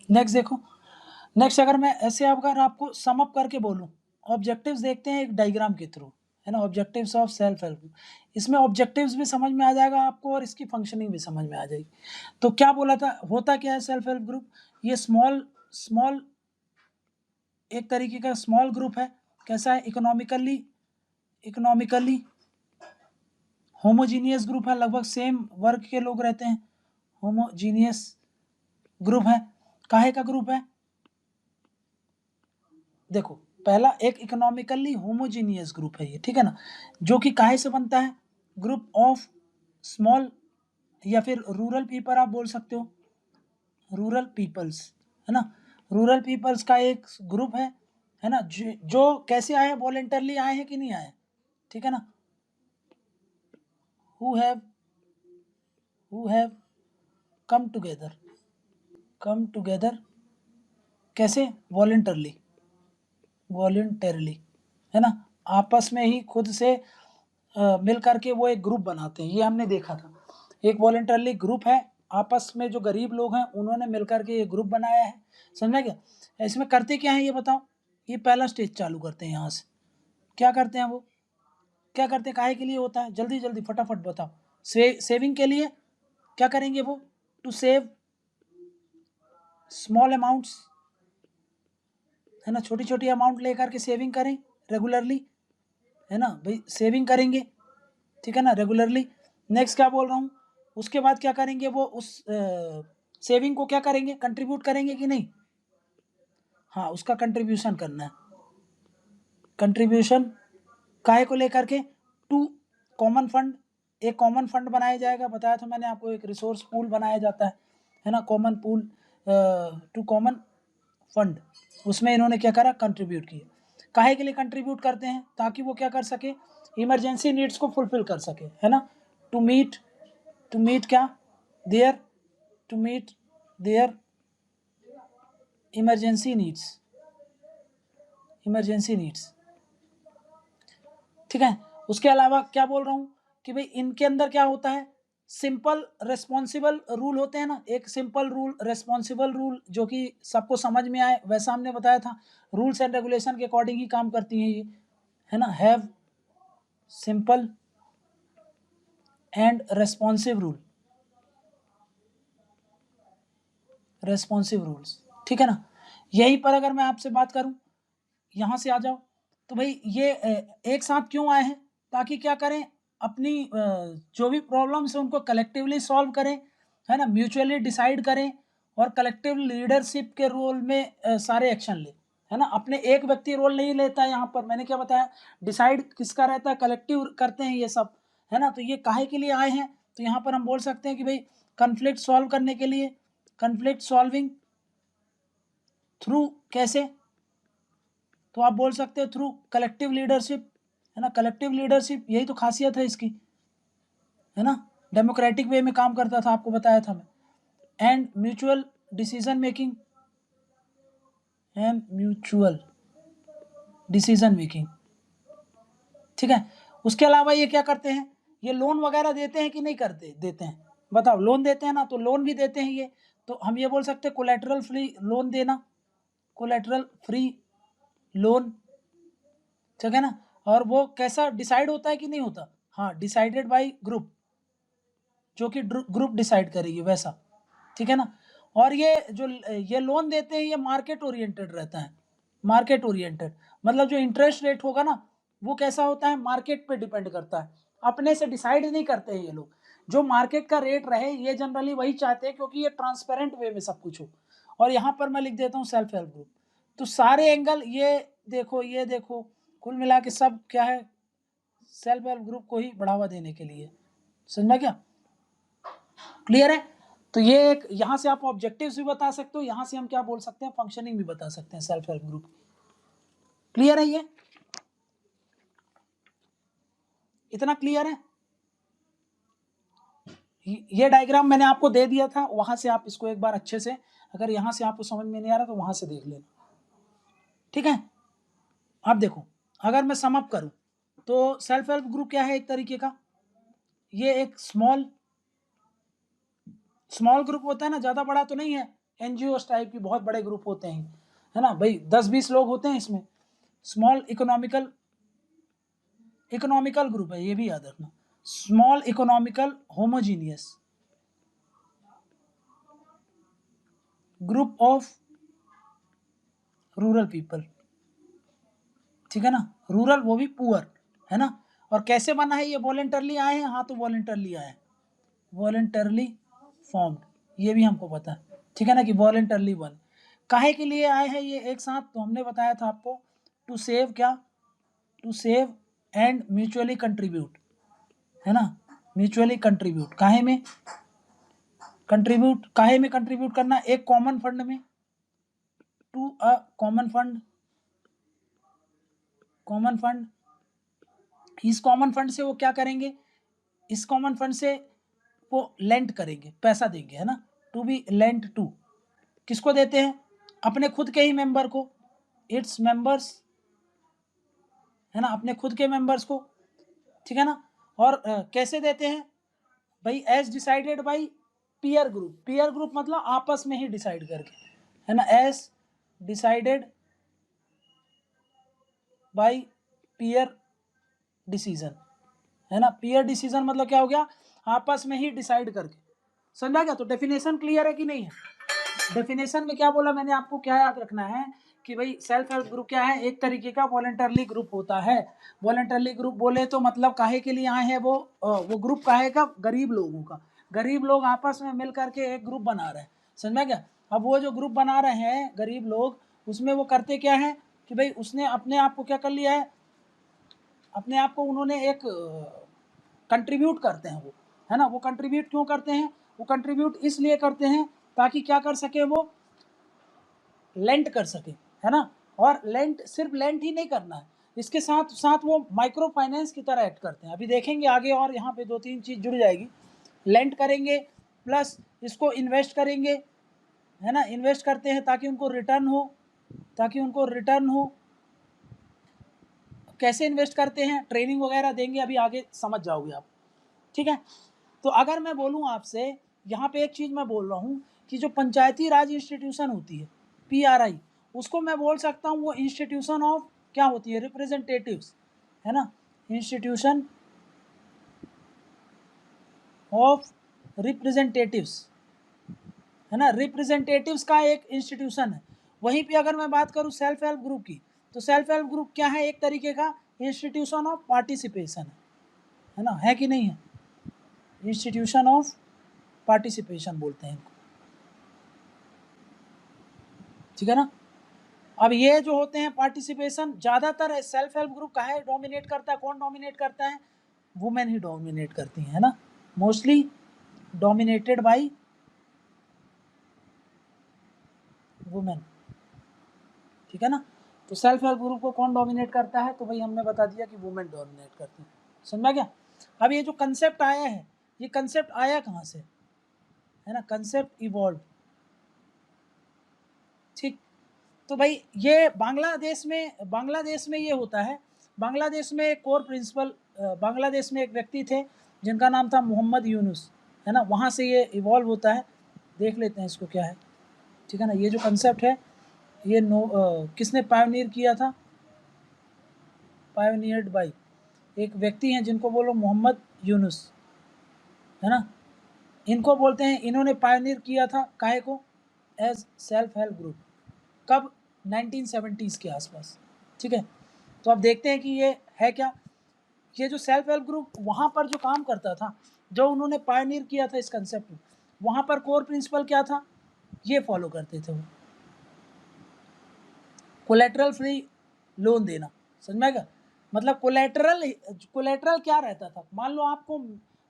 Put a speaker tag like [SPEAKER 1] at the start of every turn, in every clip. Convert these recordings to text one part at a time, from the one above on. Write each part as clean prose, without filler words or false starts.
[SPEAKER 1] Next देखो, next अगर मैं ऐसे अगर आपको सम अप करके बोलूं, ऑब्जेक्टिव्स देखते हैं एक डायग्राम के थ्रू, है ना, objectives of self help group. इसमें ऑब्जेक्टिव्स भी समझ में आ जाएगा आपको और इसकी फंक्शनिंग भी समझ में आ जाएगी। तो क्या बोला था, होता क्या है सेल्फ हेल्प ग्रुप, ये स्मॉल एक तरीके का स्मॉल ग्रुप है। कैसा है, इकोनॉमिकली होमोजीनियस ग्रुप है, लगभग सेम वर्ग के लोग रहते हैं, होमोजीनियस ग्रुप है। काहे का ग्रुप है, देखो पहला एक इकोनॉमिकली होमोजीनियस ग्रुप है ये, ठीक है ना, जो कि काहे से बनता है, ग्रुप ऑफ स्मॉल या फिर रूरल पीपल आप बोल सकते हो, रूरल पीपल्स, है ना, रूरल पीपल्स का एक ग्रुप है ना, जो कैसे आए हैं, वॉलेंटरली आए हैं कि नहीं आए, ठीक है ना, हु हैव कम टुगेदर कैसे, वॉलेंटरली, है ना, आपस में ही खुद से मिल करके वो एक ग्रुप बनाते हैं, ये हमने देखा था। एक वॉलेंटरली ग्रुप है, आपस में जो गरीब लोग हैं उन्होंने मिलकर के ये ग्रुप बनाया है, समझा क्या। इसमें करते क्या है ये बताओ, ये पहला स्टेज चालू करते हैं, यहाँ से क्या करते हैं, वो क्या करते हैं, काहे के लिए होता है, जल्दी जल्दी फटाफट बताओ। सेविंग के लिए क्या करेंगे वो, टू सेव स्मॉल अमाउंट्स, है ना, छोटी छोटी अमाउंट लेकर के सेविंग करें रेगुलरली, है ना भाई, सेविंग करेंगे, ठीक है ना, रेगुलरली। नेक्स्ट क्या बोल रहा हूँ, उसके बाद क्या करेंगे वो, उस सेविंग को क्या करेंगे, कंट्रीब्यूट करेंगे कि नहीं, हाँ उसका कंट्रीब्यूशन करना है, कंट्रीब्यूशन काहे को लेकर के, टू कॉमन फंड, एक कॉमन फंड बनाया जाएगा, बताया था मैंने आपको, एक रिसोर्स पूल बनाया जाता है ना, common pool to common fund, उसमें इन्होंने क्या करा, कंट्रीब्यूट किया। काहे के लिए कंट्रीब्यूट करते हैं, ताकि वो क्या कर सके, इमरजेंसी नीड्स को फुलफिल कर सके, है ना, टू मीट क्या, their to meet their emergency needs, ठीक है। उसके अलावा क्या बोल रहा हूँ कि भाई इनके अंदर क्या होता है, सिंपल रेस्पॉन्सिबल रूल होते हैं ना, एक सिंपल रूल, रेस्पॉन्सिबल रूल, जो कि सबको समझ में आए, वैसा हमने बताया था, रूल्स एंड रेगुलेशन के अकॉर्डिंग ही काम करती हैं ये, है ना, have simple and responsive rules, ठीक है ना। यहीं पर अगर मैं आपसे बात करूं, यहाँ से आ जाओ, तो भाई ये एक साथ क्यों आए हैं, ताकि क्या करें, अपनी जो भी प्रॉब्लम्स है उनको कलेक्टिवली सॉल्व करें, है ना, म्यूचुअली डिसाइड करें, और कलेक्टिव लीडरशिप के रोल में सारे एक्शन ले, है ना, अपने एक व्यक्ति रोल नहीं लेता है, यहाँ पर मैंने क्या बताया, डिसाइड किसका रहता है, कलेक्टिव करते हैं ये सब, है ना। तो ये काहे के लिए आए हैं, तो यहाँ पर हम बोल सकते हैं कि भाई कन्फ्लिक्ट सॉल्व करने के लिए, कन्फ्लिक्ट सॉल्विंग थ्रू कैसे, तो आप बोल सकते हो थ्रू कलेक्टिव लीडरशिप, है ना, कलेक्टिव लीडरशिप यही तो खासियत है इसकी, है ना, डेमोक्रेटिक वे में काम करता था, आपको बताया था मैं, एंड म्यूचुअल डिसीजन मेकिंग, ठीक है। उसके अलावा ये क्या करते हैं, ये लोन वगैरह देते हैं कि नहीं करते, देते हैं, बताओ, लोन देते हैं ना, तो लोन भी देते हैं ये, तो हम ये बोल सकते हैं कोलेटरल फ्री लोन देना, कोलेटरल फ्री लोन, ठीक है ना। और वो कैसा डिसाइड होता है कि नहीं होता, हाँ डिसाइडेड बाय ग्रुप, जो कि ग्रुप डिसाइड करेगी वैसा, ठीक है ना। और ये लोन देते हैं, ये मार्केट ओरिएंटेड रहता है, मार्केट ओरिएंटेड मतलब जो इंटरेस्ट रेट होगा ना, वो कैसा होता है, मार्केट पे डिपेंड करता है, अपने से डिसाइड नहीं करते हैं ये लोग, जो मार्केट का रेट रहे ये जनरली वही चाहते हैं, क्योंकि ये ट्रांसपेरेंट वे में सब कुछ हो। और यहाँ पर मैं लिख देता हूँ सेल्फ हेल्प ग्रुप, तो सारे एंगल ये देखो कुल मिला के सब क्या है, सेल्फ हेल्प ग्रुप को ही बढ़ावा देने के लिए, समझा क्या, क्लियर है। तो ये एक, यहाँ से आप ऑब्जेक्टिव्स भी बता सकते हो, यहाँ से हम क्या बोल सकते हैं, फंक्शनिंग भी बता सकते हैं सेल्फ हेल्प ग्रुप, क्लियर है, ये इतना क्लियर है। ये डायग्राम मैंने आपको दे दिया था, वहां से आप इसको एक बार अच्छे से, अगर यहाँ से आपको समझ में नहीं आ रहा तो वहां से देख लेना, ठीक है। अब देखो, अगर मैं सम अप करूं, तो सेल्फ हेल्प ग्रुप क्या है, एक तरीके का ये एक स्मॉल ग्रुप होता है ना, ज़्यादा बड़ा तो नहीं है, एनजीओ टाइप की बहुत बड़े ग्रुप होते हैं, है ना भाई, 10-20 लोग होते हैं इसमें। स्मॉल इकोनॉमिकल ग्रुप है, ये भी याद रखना, small economical homogeneous group of rural people, ठीक है ना, रूरल वो भी पुअर, है ना। और कैसे बना है ये, वॉलंटरली आए हैं, हाँ तो वॉलंटरली आए हैं, वॉलंटरली फॉर्म्ड, ये भी हमको पता है, ठीक है ना, कि वॉलंटरली बन, काहे के लिए आए हैं ये एक साथ, तो हमने बताया था आपको, टू सेव क्या, to save and mutually contribute, है ना, म्यूचुअली कंट्रीब्यूट, काहे में कंट्रीब्यूट, काहे में कंट्रीब्यूट करना, एक कॉमन फंड में, to a common fund, common fund, इस कॉमन फंड से वो क्या करेंगे, इस कॉमन फंड से वो लेंट करेंगे, पैसा देंगे, है ना, टू बी लेंट टू, किसको देते हैं, अपने खुद के ही मेंबर को, इट्स मेंबर्स, है ना, अपने खुद के मेंबर्स को, ठीक है ना। और कैसे देते हैं भाई, as decided by peer group, peer group मतलब आपस में ही डिसाइड करके, है ना, as decided by peer decision, है ना, पीयर डिसीजन मतलब क्या हो गया, आपस में ही डिसाइड करके, समझा क्या। तो डेफिनेशन क्लियर है कि नहीं है, डेफिनेशन में क्या बोला मैंने आपको, क्या याद रखना है कि भाई सेल्फ हेल्प ग्रुप क्या है, एक तरीके का वॉलंटरली ग्रुप होता है। वॉलंटरली ग्रुप बोले तो मतलब काहे के लिए आए हैं, वो ग्रुप काहे का, गरीब लोगों का, गरीब लोग आपस में मिल करके एक ग्रुप बना रहे हैं, समझ में क्या। अब वो जो ग्रुप बना रहे हैं गरीब लोग, उसमें वो करते क्या है कि भाई उसने अपने आप को क्या कर लिया है, अपने आप को उन्होंने एक कंट्रीब्यूट करते हैं वो, है ना, वो कंट्रीब्यूट क्यों करते हैं, वो कंट्रीब्यूट इसलिए करते हैं ताकि क्या कर सके, वो लेंट कर सके, है ना। और लेंट, सिर्फ लेंट ही नहीं करना है, इसके साथ साथ वो माइक्रो फाइनेंस की तरह एक्ट करते हैं, अभी देखेंगे आगे, और यहाँ पे 2-3 चीज़ जुड़ जाएगी, लेंट करेंगे प्लस इसको इन्वेस्ट करेंगे, है ना, इन्वेस्ट करते हैं ताकि उनको रिटर्न हो, ताकि उनको रिटर्न हो। कैसे इन्वेस्ट करते हैं, ट्रेनिंग वगैरह देंगे, अभी आगे समझ जाओगे आप, ठीक है। तो अगर मैं बोलूँ आपसे, यहाँ पे एक चीज़ मैं बोल रहा हूँ कि जो पंचायती राज इंस्टीट्यूशन होती है, PRI, उसको मैं बोल सकता हूँ वो इंस्टीट्यूशन ऑफ क्या होती है, रिप्रेजेंटेटिव्स, है ना, इंस्टीट्यूशन ऑफ रिप्रेजेंटेटिव्स, है ना, रिप्रेजेंटेटिव्स का एक इंस्टीट्यूशन है। वहीं पे अगर मैं बात करूँ सेल्फ हेल्प ग्रुप की, तो सेल्फ हेल्प ग्रुप क्या है, एक तरीके का इंस्टीट्यूशन ऑफ पार्टिसिपेशन है ना, है कि नहीं है, इंस्टीट्यूशन ऑफ पार्टिसिपेशन बोलते हैं इनको, ठीक है ना। अब ये जो होते हैं पार्टिसिपेशन, ज़्यादातर सेल्फ हेल्प ग्रुप काहे डोमिनेट करता है, कौन डोमिनेट करता है, वुमेन ही डोमिनेट करती हैं, है ना, मोस्टली डोमिनेटेड बाय वुमेन, ठीक है ना। तो सेल्फ हेल्प ग्रुप को कौन डोमिनेट करता है, तो भाई हमने बता दिया कि वुमेन डोमिनेट करती है, समझा क्या। अब ये जो कंसेप्ट आया है, ये कंसेप्ट आया कहाँ से, है ना, कंसेप्ट इवॉल्व, ठीक। तो भाई ये बांग्लादेश में ये होता है, बांग्लादेश में एक कोर प्रिंसिपल, बांग्लादेश में एक व्यक्ति थे जिनका नाम था मोहम्मद यूनुस, है ना, वहाँ से ये इवॉल्व होता है, देख लेते हैं इसको क्या है, ठीक है ना। ये जो कंसेप्ट है ये किसने पायोनियर किया था, पायोनियर्ड बाई एक व्यक्ति हैं जिनको बोलो मोहम्मद यूनुस, है ना, इनको बोलते हैं, इन्होंने पायोनियर किया था काहे को, एज सेल्फ हेल्प ग्रुप, कब, 1970s के आसपास, ठीक है। तो अब देखते हैं कि ये है क्या, ये जो सेल्फ हेल्प ग्रुप वहाँ पर जो काम करता था, जो उन्होंने पायोनियर किया था इस कंसेप्ट में, वहाँ पर कोर प्रिंसिपल क्या था, ये फॉलो करते थे वो, कोलेटरल फ्री लोन देना, समझ में आएगा, मतलब कोलेटरल क्या रहता था, मान लो आपको,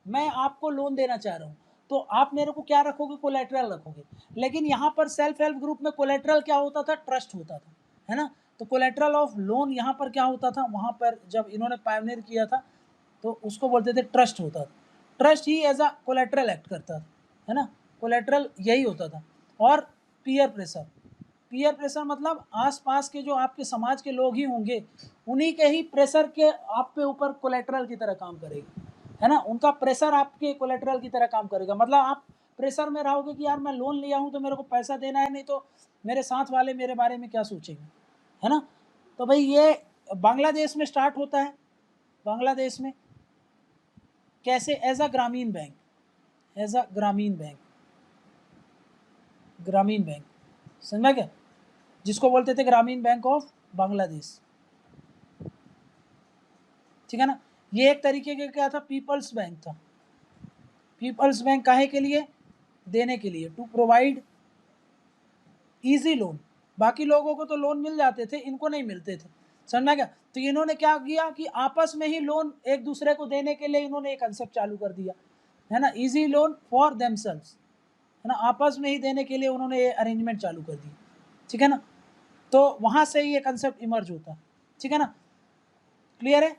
[SPEAKER 1] मैं आपको लोन देना चाह रहा हूँ, तो आप मेरे को क्या रखोगे, कोलेटरल रखोगे, लेकिन यहाँ पर सेल्फ हेल्प ग्रुप में कोलेटरल क्या होता था, ट्रस्ट होता था, है ना। तो कोलेटरल ऑफ लोन यहाँ पर क्या होता था, वहाँ पर जब इन्होंने पायोनियर किया था तो उसको बोलते थे ट्रस्ट होता था, ट्रस्ट ही एज अ कोलेटरल एक्ट करता था, है ना, कोलेटरल यही होता था। और पीयर प्रेशर, पीयर प्रेशर मतलब आसपास के जो आपके समाज के लोग ही होंगे, उन्हीं के ही प्रेशर के आप पे ऊपर कोलेटरल की तरह काम करेगा, है ना, उनका प्रेशर आपके कोलेटरल की तरह काम करेगा। मतलब आप प्रेशर में रहोगे कि यार मैं लोन लिया हूँ तो मेरे को पैसा देना है, नहीं तो मेरे साथ वाले मेरे बारे में क्या सोचेंगे, है ना। तो भाई ये बांग्लादेश में स्टार्ट होता है। बांग्लादेश में कैसे? एज अ ग्रामीण बैंक, एज अ ग्रामीण बैंक, ग्रामीण बैंक, समझा क्या, जिसको बोलते थे ग्रामीण बैंक ऑफ बांग्लादेश, ठीक है ना। ये एक तरीके का क्या था, पीपल्स बैंक था। पीपल्स बैंक काहे के लिए? देने के लिए, टू प्रोवाइड इजी लोन। बाकी लोगों को तो लोन मिल जाते थे, इनको नहीं मिलते थे, समझा क्या। तो इन्होंने क्या किया कि आपस में ही लोन एक दूसरे को देने के लिए इन्होंने एक कंसेप्ट चालू कर दिया, है ना, इजी लोन फॉर देमसेल्व्स, है ना, आपस में ही देने के लिए उन्होंने ये अरेंजमेंट चालू कर दिया, ठीक है ना। तो वहाँ से ही ये कंसेप्ट इमर्ज होता है, ठीक है ना, क्लियर है।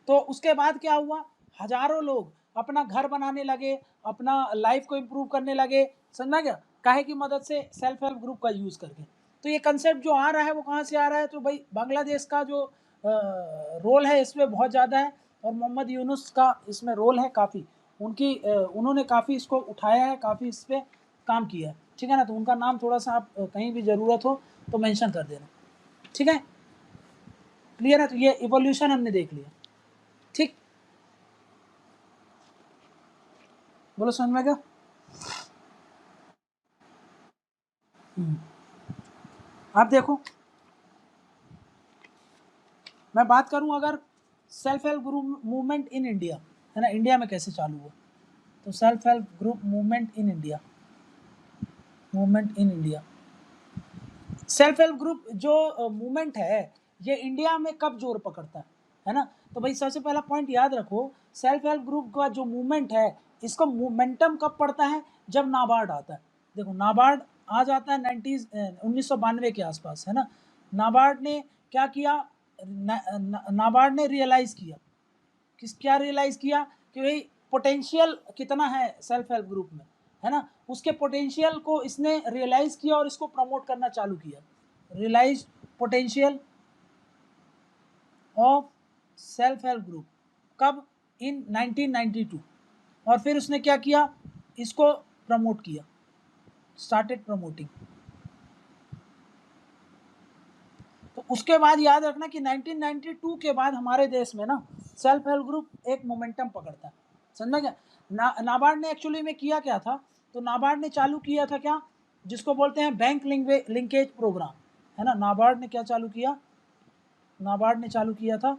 [SPEAKER 1] तो उसके बाद क्या हुआ, हजारों लोग अपना घर बनाने लगे, अपना लाइफ को इम्प्रूव करने लगे, समझा क्या, काहे की मदद से, सेल्फ हेल्प ग्रुप का यूज़ करके। तो ये कंसेप्ट जो आ रहा है वो कहाँ से आ रहा है, तो भाई बांग्लादेश का जो रोल है इसमें बहुत ज़्यादा है, और मोहम्मद यूनुस का इसमें रोल है काफ़ी, उनकी उन्होंने काफ़ी इसको उठाया है, काफ़ी इस पर काम किया है, ठीक है ना। तो उनका नाम थोड़ा सा आप कहीं भी ज़रूरत हो तो मेंशन कर देना, ठीक है, क्लियर है। तो ये इवोल्यूशन हमने देख लिया, ठीक, बोलो समझ में क्या। आप देखो, मैं बात करूं अगर self help group movement in India, है ना, इंडिया में कैसे चालू हुआ, तो self help group movement in India, movement in India, self help group जो मूवमेंट है ये इंडिया में कब जोर पकड़ता है ना। तो भाई सबसे पहला पॉइंट याद रखो, सेल्फ हेल्प ग्रुप का जो मूवमेंट है इसको मोमेंटम कब पड़ता है, जब नाबार्ड आता है। देखो नाबार्ड आ जाता है 1992 के आसपास, है ना। नाबार्ड ने क्या किया, नाबार्ड ने रियलाइज़ किया, क्या रियलाइज़ किया कि भाई पोटेंशियल कितना है सेल्फ हेल्प ग्रुप में, है ना, उसके पोटेंशियल को इसने रियलाइज़ किया और इसको प्रमोट करना चालू किया। Realise potential of self help group कब, इन 1992, और फिर उसने क्या किया, इसको प्रमोट किया, स्टार्टेड प्रमोटिंग। तो उसके बाद याद रखना कि 1992 के बाद हमारे देश में ना सेल्फ हेल्प ग्रुप एक मोमेंटम पकड़ता है, समझा क्या। नाबार्ड ने एक्चुअली में किया क्या था, तो नाबार्ड ने चालू किया था क्या, जिसको बोलते हैं बैंक लिंकेज प्रोग्राम, है ना। नाबार्ड ने क्या चालू किया, नाबार्ड ने चालू किया था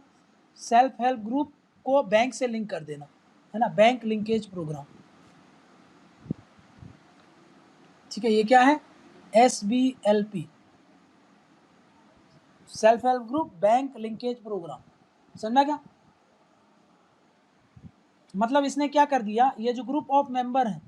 [SPEAKER 1] सेल्फ हेल्प ग्रुप को बैंक से लिंक कर देना, है ना, बैंक लिंकेज प्रोग्राम, ठीक है। ये क्या है, SBLP, self help group bank linkage programme, समझा क्या। मतलब इसने क्या कर दिया, ये जो ग्रुप ऑफ मेंबर हैं,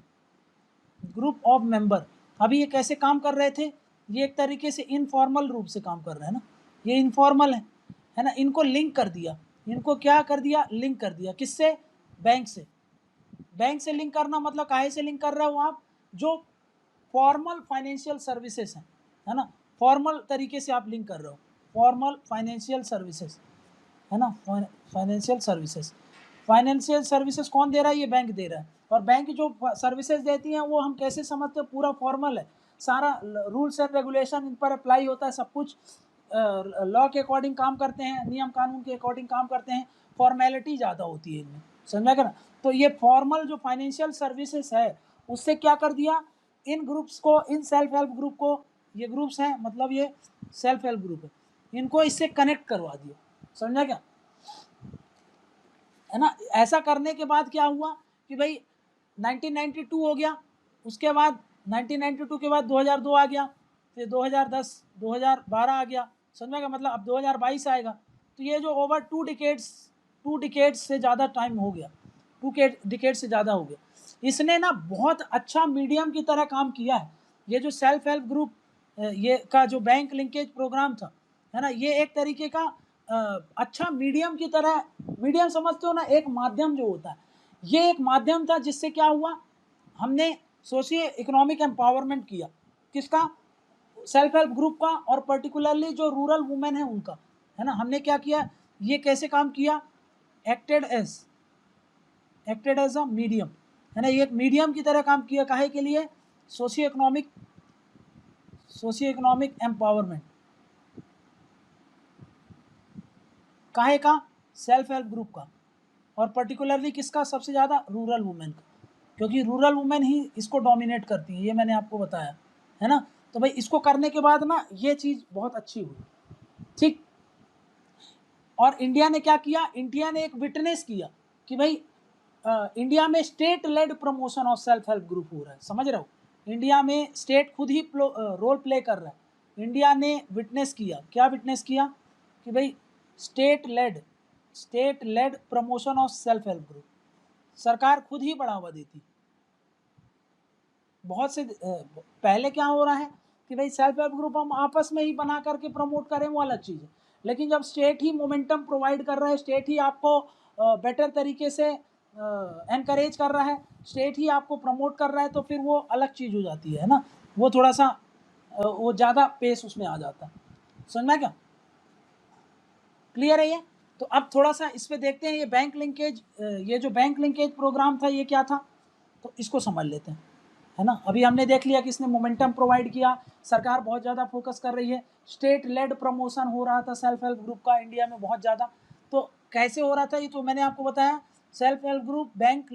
[SPEAKER 1] ग्रुप ऑफ मेंबर, अभी ये कैसे काम कर रहे थे, ये एक तरीके से इनफॉर्मल रूप से काम कर रहे हैं ना, ये इनफॉर्मल है ना। इनको लिंक कर दिया, इनको क्या कर दिया, लिंक कर दिया, किससे, बैंक से। बैंक से लिंक करना मतलब काहे से लिंक कर रहे हो आप, जो फॉर्मल फाइनेंशियल सर्विसेज हैं, है ना, फॉर्मल तरीके से आप लिंक कर रहे हो, फॉर्मल फाइनेंशियल सर्विसेज, है ना, फाइनेंशियल सर्विसेज। फाइनेंशियल सर्विसेज कौन दे रहा है, ये बैंक दे रहा है। और बैंक जो सर्विसेज देती हैं वो हम कैसे समझते हैं, पूरा फॉर्मल है, सारा रूल्स एंड रेगुलेशन इन पर अप्लाई होता है, सब कुछ लॉ के अकॉर्डिंग काम करते हैं, नियम कानून के अकॉर्डिंग काम करते हैं, फॉर्मेलिटी ज़्यादा होती है इनमें, समझा कर ना। तो ये फॉर्मल जो फाइनेंशियल सर्विसेज है उससे क्या कर दिया, इन ग्रुप्स को, इन सेल्फ हेल्प ग्रुप को, ये ग्रुप्स हैं मतलब ये सेल्फ हेल्प ग्रुप है, इनको इससे कनेक्ट करवा दिया, समझा क्या, है ना। ऐसा करने के बाद क्या हुआ कि भाई 1992 हो गया, उसके बाद 1992 के बाद 2002 आ गया, फिर 2010, 2012 आ गया, समझेगा, मतलब अब 2022 आएगा। तो ये जो ओवर 2 डिकेड्स से ज़्यादा टाइम हो गया, 2 डिकेड से ज़्यादा हो गया, इसने ना बहुत अच्छा मीडियम की तरह काम किया है। ये जो सेल्फ हेल्प ग्रुप ये का जो बैंक लिंकेज प्रोग्राम था, है ना, ये एक तरीके का अच्छा मीडियम की तरह, मीडियम समझते हो ना, एक माध्यम जो होता है, ये एक माध्यम था जिससे क्या हुआ, हमने सोचिए इकोनॉमिक एम्पावरमेंट किया, किसका, सेल्फ हेल्प ग्रुप का, और पर्टिकुलरली जो रूरल वुमेन है उनका, है ना। हमने क्या किया, ये कैसे काम किया, acted as acted as a medium, है ना, ये एक मीडियम की तरह काम किया, काहे के लिए, सोशियो इकोनॉमिक एम्पावरमेंट, काहे का, सेल्फ हेल्प ग्रुप का, और पर्टिकुलरली किसका, सबसे ज़्यादा रूरल वुमेन का, क्योंकि रूरल वुमेन ही इसको डोमिनेट करती है, ये मैंने आपको बताया, है ना। तो भाई इसको करने के बाद ना ये चीज़ बहुत अच्छी हुई, ठीक। और इंडिया ने क्या किया, इंडिया ने एक विटनेस किया कि भाई इंडिया में state lead promotion of self help group हो रहा है, समझ रहे हो, इंडिया में स्टेट खुद ही रोल प्ले कर रहा है। इंडिया ने विटनेस किया, क्या विटनेस किया, कि भाई state lead promotion of self help group, सरकार खुद ही बढ़ावा देती। बहुत से पहले क्या हो रहा है कि भाई सेल्फ हेल्प ग्रुप हम आपस में ही बना करके प्रमोट करें, वो अलग चीज़ है, लेकिन जब स्टेट ही मोमेंटम प्रोवाइड कर रहा है, स्टेट ही आपको बेटर तरीके से एनकरेज कर रहा है, स्टेट ही आपको प्रमोट कर रहा है, तो फिर वो अलग चीज़ हो जाती है ना, वो थोड़ा सा वो ज़्यादा पेस उसमें आ जाता है, समझ में क्या, क्लियर है ये। तो अब थोड़ा सा इस पर देखते हैं, ये बैंक लिंकेज, ये जो बैंक लिंकेज प्रोग्राम था ये क्या था, तो इसको समझ लेते हैं, है ना। अभी हमने देख लिया कि इसने मोमेंटम प्रोवाइड किया, सरकार बहुत ज़्यादा फोकस कर रही है, स्टेट लेड प्रमोशन हो रहा था सेल्फ हेल्प ग्रुप का इंडिया में बहुत ज़्यादा। तो कैसे हो रहा था ये तो मैंने आपको बताया, self help group bank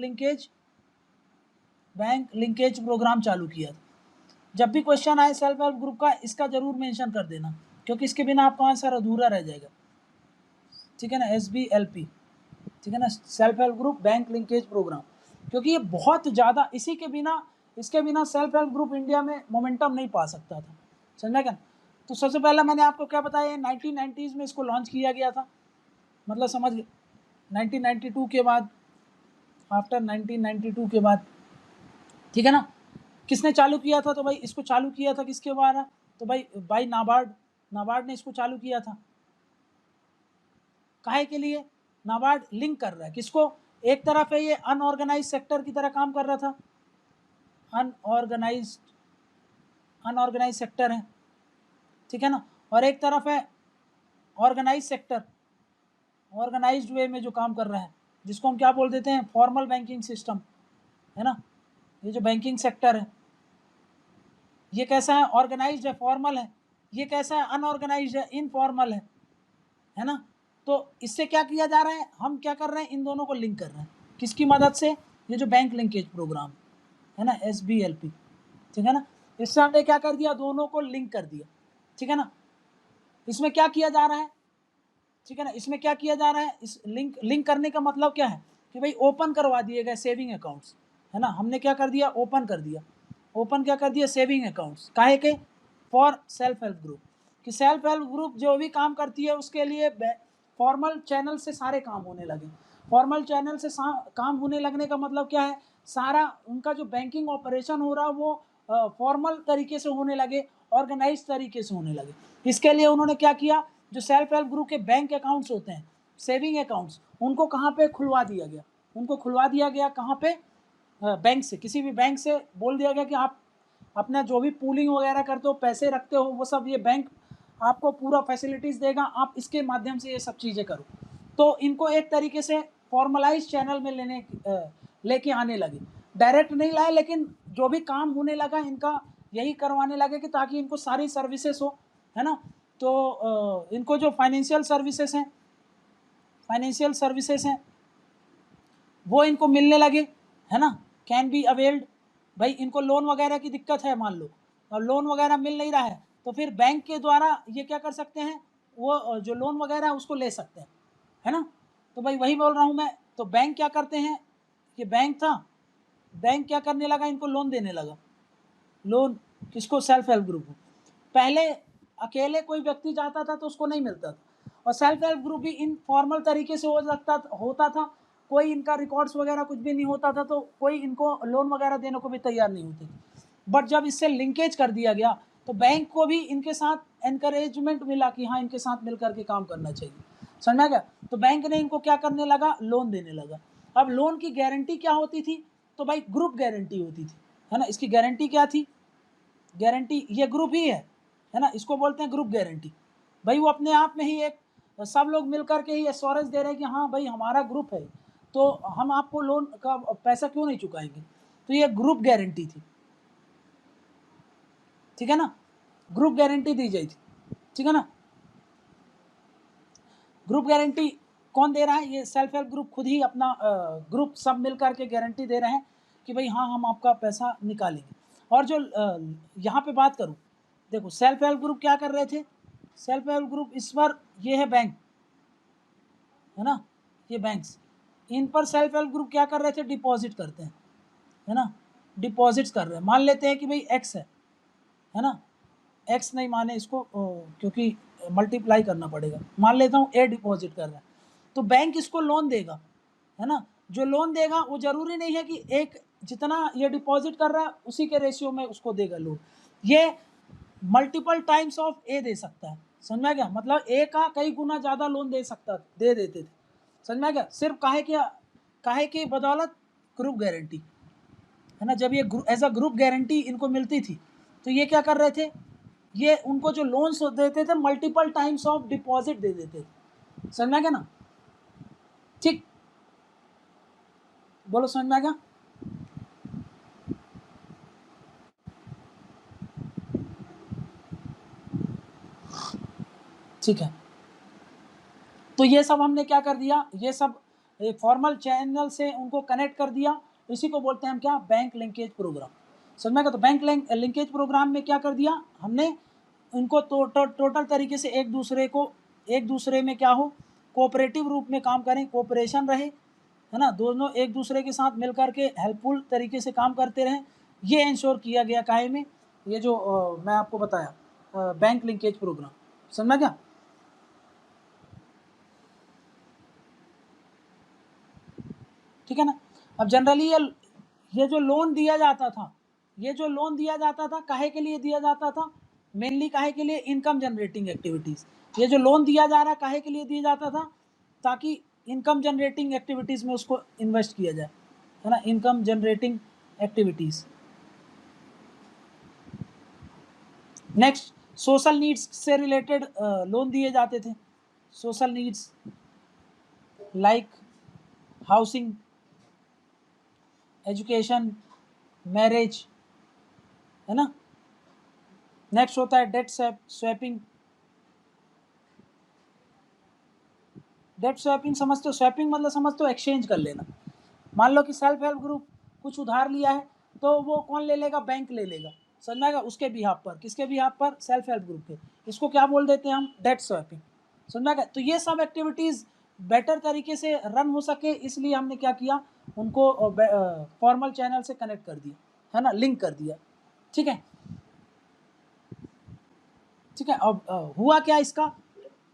[SPEAKER 1] linkage programme चालू किया था। जब भी क्वेश्चन आए सेल्फ हेल्प ग्रुप का, इसका जरूर मेंशन कर देना, क्योंकि इसके बिना आपका आंसर अधूरा रह जाएगा, ठीक है ना, SBLP, ठीक है ना, self help group bank linkage programme, क्योंकि ये बहुत ज़्यादा, इसके बिना सेल्फ हेल्प ग्रुप इंडिया में मोमेंटम नहीं पा सकता था, समझा क्या। तो सबसे पहला मैंने आपको क्या बताया, 1990s में इसको लॉन्च किया गया था, मतलब समझ 1992 के बाद, आफ्टर 1992 के बाद, ठीक है ना। किसने चालू किया था, तो भाई इसको चालू किया था किसके द्वारा, तो भाई नाबार्ड ने इसको चालू किया था। काहे के लिए, नाबार्ड लिंक कर रहा है किसको, एक तरफ है ये अनऑर्गेनाइज सेक्टर की तरह काम कर रहा था, अनऑर्गेनाइज सेक्टर है, ठीक है ना, और एक तरफ है ऑर्गेनाइज सेक्टर, ऑर्गेनाइज्ड वे में जो काम कर रहा है, जिसको हम क्या बोल देते हैं, फॉर्मल बैंकिंग सिस्टम, है ना। ये जो बैंकिंग सेक्टर है ये कैसा है, ऑर्गेनाइज्ड है, फॉर्मल है, ये कैसा है, अनऑर्गेनाइज्ड है, इनफॉर्मल है ना। तो इससे क्या किया जा रहा है, हम क्या कर रहे हैं, इन दोनों को लिंक कर रहे हैं, किसकी मदद से, ये जो बैंक लिंकेज प्रोग्राम है ना, SBLP, ठीक है ना, इससे हमने क्या कर दिया, दोनों को लिंक कर दिया, ठीक है ना। इसमें क्या किया जा रहा है, ठीक है ना, इसमें क्या किया जा रहा है, इस लिंक करने का मतलब क्या है, कि भाई ओपन करवा दिए गए सेविंग अकाउंट्स, है ना, हमने क्या कर दिया, ओपन क्या कर दिया, सेविंग अकाउंट्स, काहे के, फॉर सेल्फ हेल्प ग्रुप, कि सेल्फ हेल्प ग्रुप जो भी काम करती है उसके लिए फॉर्मल चैनल से सारे काम होने लगे। फॉर्मल चैनल से काम होने लगने का मतलब क्या है, सारा उनका जो बैंकिंग ऑपरेशन हो रहा वो फॉर्मल तरीके से होने लगे, ऑर्गेनाइज तरीके से होने लगे। इसके लिए उन्होंने क्या किया, जो सेल्फ हेल्प ग्रुप के बैंक अकाउंट्स होते हैं, सेविंग अकाउंट्स, उनको कहाँ पे खुलवा दिया गया, कहाँ पे, बैंक से, किसी भी बैंक से बोल दिया गया कि आप अपना जो भी पूलिंग वगैरह करते हो, पैसे रखते हो, वो सब ये बैंक आपको पूरा फैसिलिटीज़ देगा, आप इसके माध्यम से ये सब चीज़ें करो। तो इनको एक तरीके से फॉर्मलाइज चैनल में लेके आने लगे, डायरेक्ट नहीं लाए, लेकिन जो भी काम होने लगा इनका यही करवाने लगे कि ताकि इनको सारी सर्विसेज हो, है ना। तो इनको जो फाइनेंशियल सर्विसेज हैं वो इनको मिलने लगे, है ना, कैन बी अवेल्ड। भाई इनको लोन वगैरह की दिक्कत है मान लो, और लोन वगैरह मिल नहीं रहा है, तो फिर बैंक के द्वारा ये क्या कर सकते हैं, वो जो लोन वगैरह है उसको ले सकते हैं, है ना। तो भाई वही बोल रहा हूँ मैं, तो बैंक क्या करते हैं, ये बैंक क्या करने लगा, इनको लोन देने लगा, लोन किसको, सेल्फ हेल्प ग्रुप को। पहले अकेले कोई व्यक्ति जाता था तो उसको नहीं मिलता था, और सेल्फ हेल्प ग्रुप भी इनफॉर्मल तरीके से होता था, कोई इनका रिकॉर्ड्स वगैरह कुछ भी नहीं होता था, तो कोई इनको लोन वगैरह देने को भी तैयार नहीं होते थे। बट जब इससे लिंकेज कर दिया गया तो बैंक को भी इनके साथ एनकरेजमेंट मिला कि हाँ इनके साथ मिलकर के काम करना चाहिए, समझ में गया। तो बैंक ने इनको क्या करने लगा, लोन देने लगा। अब लोन की गारंटी क्या होती थी, तो भाई ग्रुप गारंटी होती थी, है ना। इसकी गारंटी क्या थी, गारंटी ये ग्रुप ही है ना, इसको बोलते हैं ग्रुप गारंटी। भाई वो अपने आप में ही एक, सब लोग मिलकर के ही एश्योरेंस दे रहे हैं कि हाँ भाई हमारा ग्रुप है, तो हम आपको लोन का पैसा क्यों नहीं चुकाएंगे? तो ये ग्रुप गारंटी थी, ठीक है ना, ग्रुप गारंटी दी गई थी, ठीक है ना। ग्रुप गारंटी कौन दे रहा है? ये सेल्फ हेल्प ग्रुप खुद ही अपना ग्रुप सब मिल करके गारंटी दे रहे हैं कि भाई हाँ हम आपका पैसा निकालेंगे। और जो यहाँ पे बात करूँ, देखो सेल्फ हेल्प ग्रुप क्या कर रहे थे, सेल्फ हेल्प ग्रुप इस पर ये है बैंक, है ना, ये बैंक्स, इन पर सेल्फ हेल्प ग्रुप क्या कर रहे थे, डिपॉजिट करते हैं, है ना, डिपॉजिट्स कर रहे हैं। मान लेते हैं कि भाई एक्स है ना, एक्स नहीं माने इसको क्योंकि मल्टीप्लाई करना पड़ेगा, मान लेता हूँ ए डिपॉजिट कर रहा है, तो बैंक इसको लोन देगा, है ना। जो लोन देगा वो जरूरी नहीं है कि एक जितना ये डिपॉजिट कर रहा है उसी के रेशियो में उसको देगा लोन, ये मल्टीपल टाइम्स ऑफ ए दे सकता है, समझ में गया, मतलब ए का कई गुना ज़्यादा लोन दे सकता, दे देते थे, समझ में गया, सिर्फ काहे की बदौलत ग्रुप गारंटी, है ना। जब ये एज अ ग्रुप गारंटी इनको मिलती थी तो ये क्या कर रहे थे, ये उनको जो लोन्स देते थे मल्टीपल टाइम्स ऑफ डिपॉजिट दे देते थे, समझ में गया ना, ठीक, बोलो समझ में आ गया। ठीक है, तो ये सब हमने क्या कर दिया, ये सब फॉर्मल चैनल से उनको कनेक्ट कर दिया, इसी को बोलते हैं हम क्या, बैंक लिंकेज प्रोग्राम, समझ में गया। तो बैंक लिंकेज प्रोग्राम में क्या कर दिया हमने, उनको टोटल तरीके से एक दूसरे में क्या हो, कोऑपरेटिव रूप में काम करें, कोऑपरेशन रहे, है ना, दोनों एक दूसरे के साथ मिल करके हेल्पफुल तरीके से काम करते रहें, ये इंश्योर किया गया काहे में, ये जो मैं आपको बताया बैंक लिंकेज प्रोग्राम, समझ में क्या। ठीक है ना। अब जनरली ये जो लोन दिया जाता था, ये जो लोन दिया जाता था काहे के लिए दिया जाता था, मेनली काहे के लिए, इनकम जनरेटिंग एक्टिविटीज़, ये जो लोन दिया जा रहा है काहे के लिए दिया जाता था, ताकि इनकम जनरेटिंग एक्टिविटीज़ में उसको इन्वेस्ट किया जाए, है ना, income generating activities. Next, social needs से रिलेटेड लोन दिए जाते थे, social needs like housing, education, marriage, है ना। नेक्स्ट होता है डेट स्वैपिंग, डेट स्वैपिंग समझते हो, स्वैपिंग मतलब समझते हो एक्सचेंज कर लेना, मान लो कि सेल्फ हेल्प ग्रुप कुछ उधार लिया है तो वो कौन ले लेगा, बैंक ले लेगा, समझ में आएगा, उसके बिहाफ पर, किसके बिहाफ पर, सेल्फ हेल्प ग्रुप के, इसको क्या बोल देते हैं हम, डेट स्वैपिंग, समझ में आएगा। तो ये सब एक्टिविटीज़ बेटर तरीके से रन हो सके इसलिए हमने क्या किया, उनको फॉर्मल चैनल से कनेक्ट कर दिया, है ना, लिंक कर दिया, ठीक है, ठीक है। अब हुआ क्या इसका,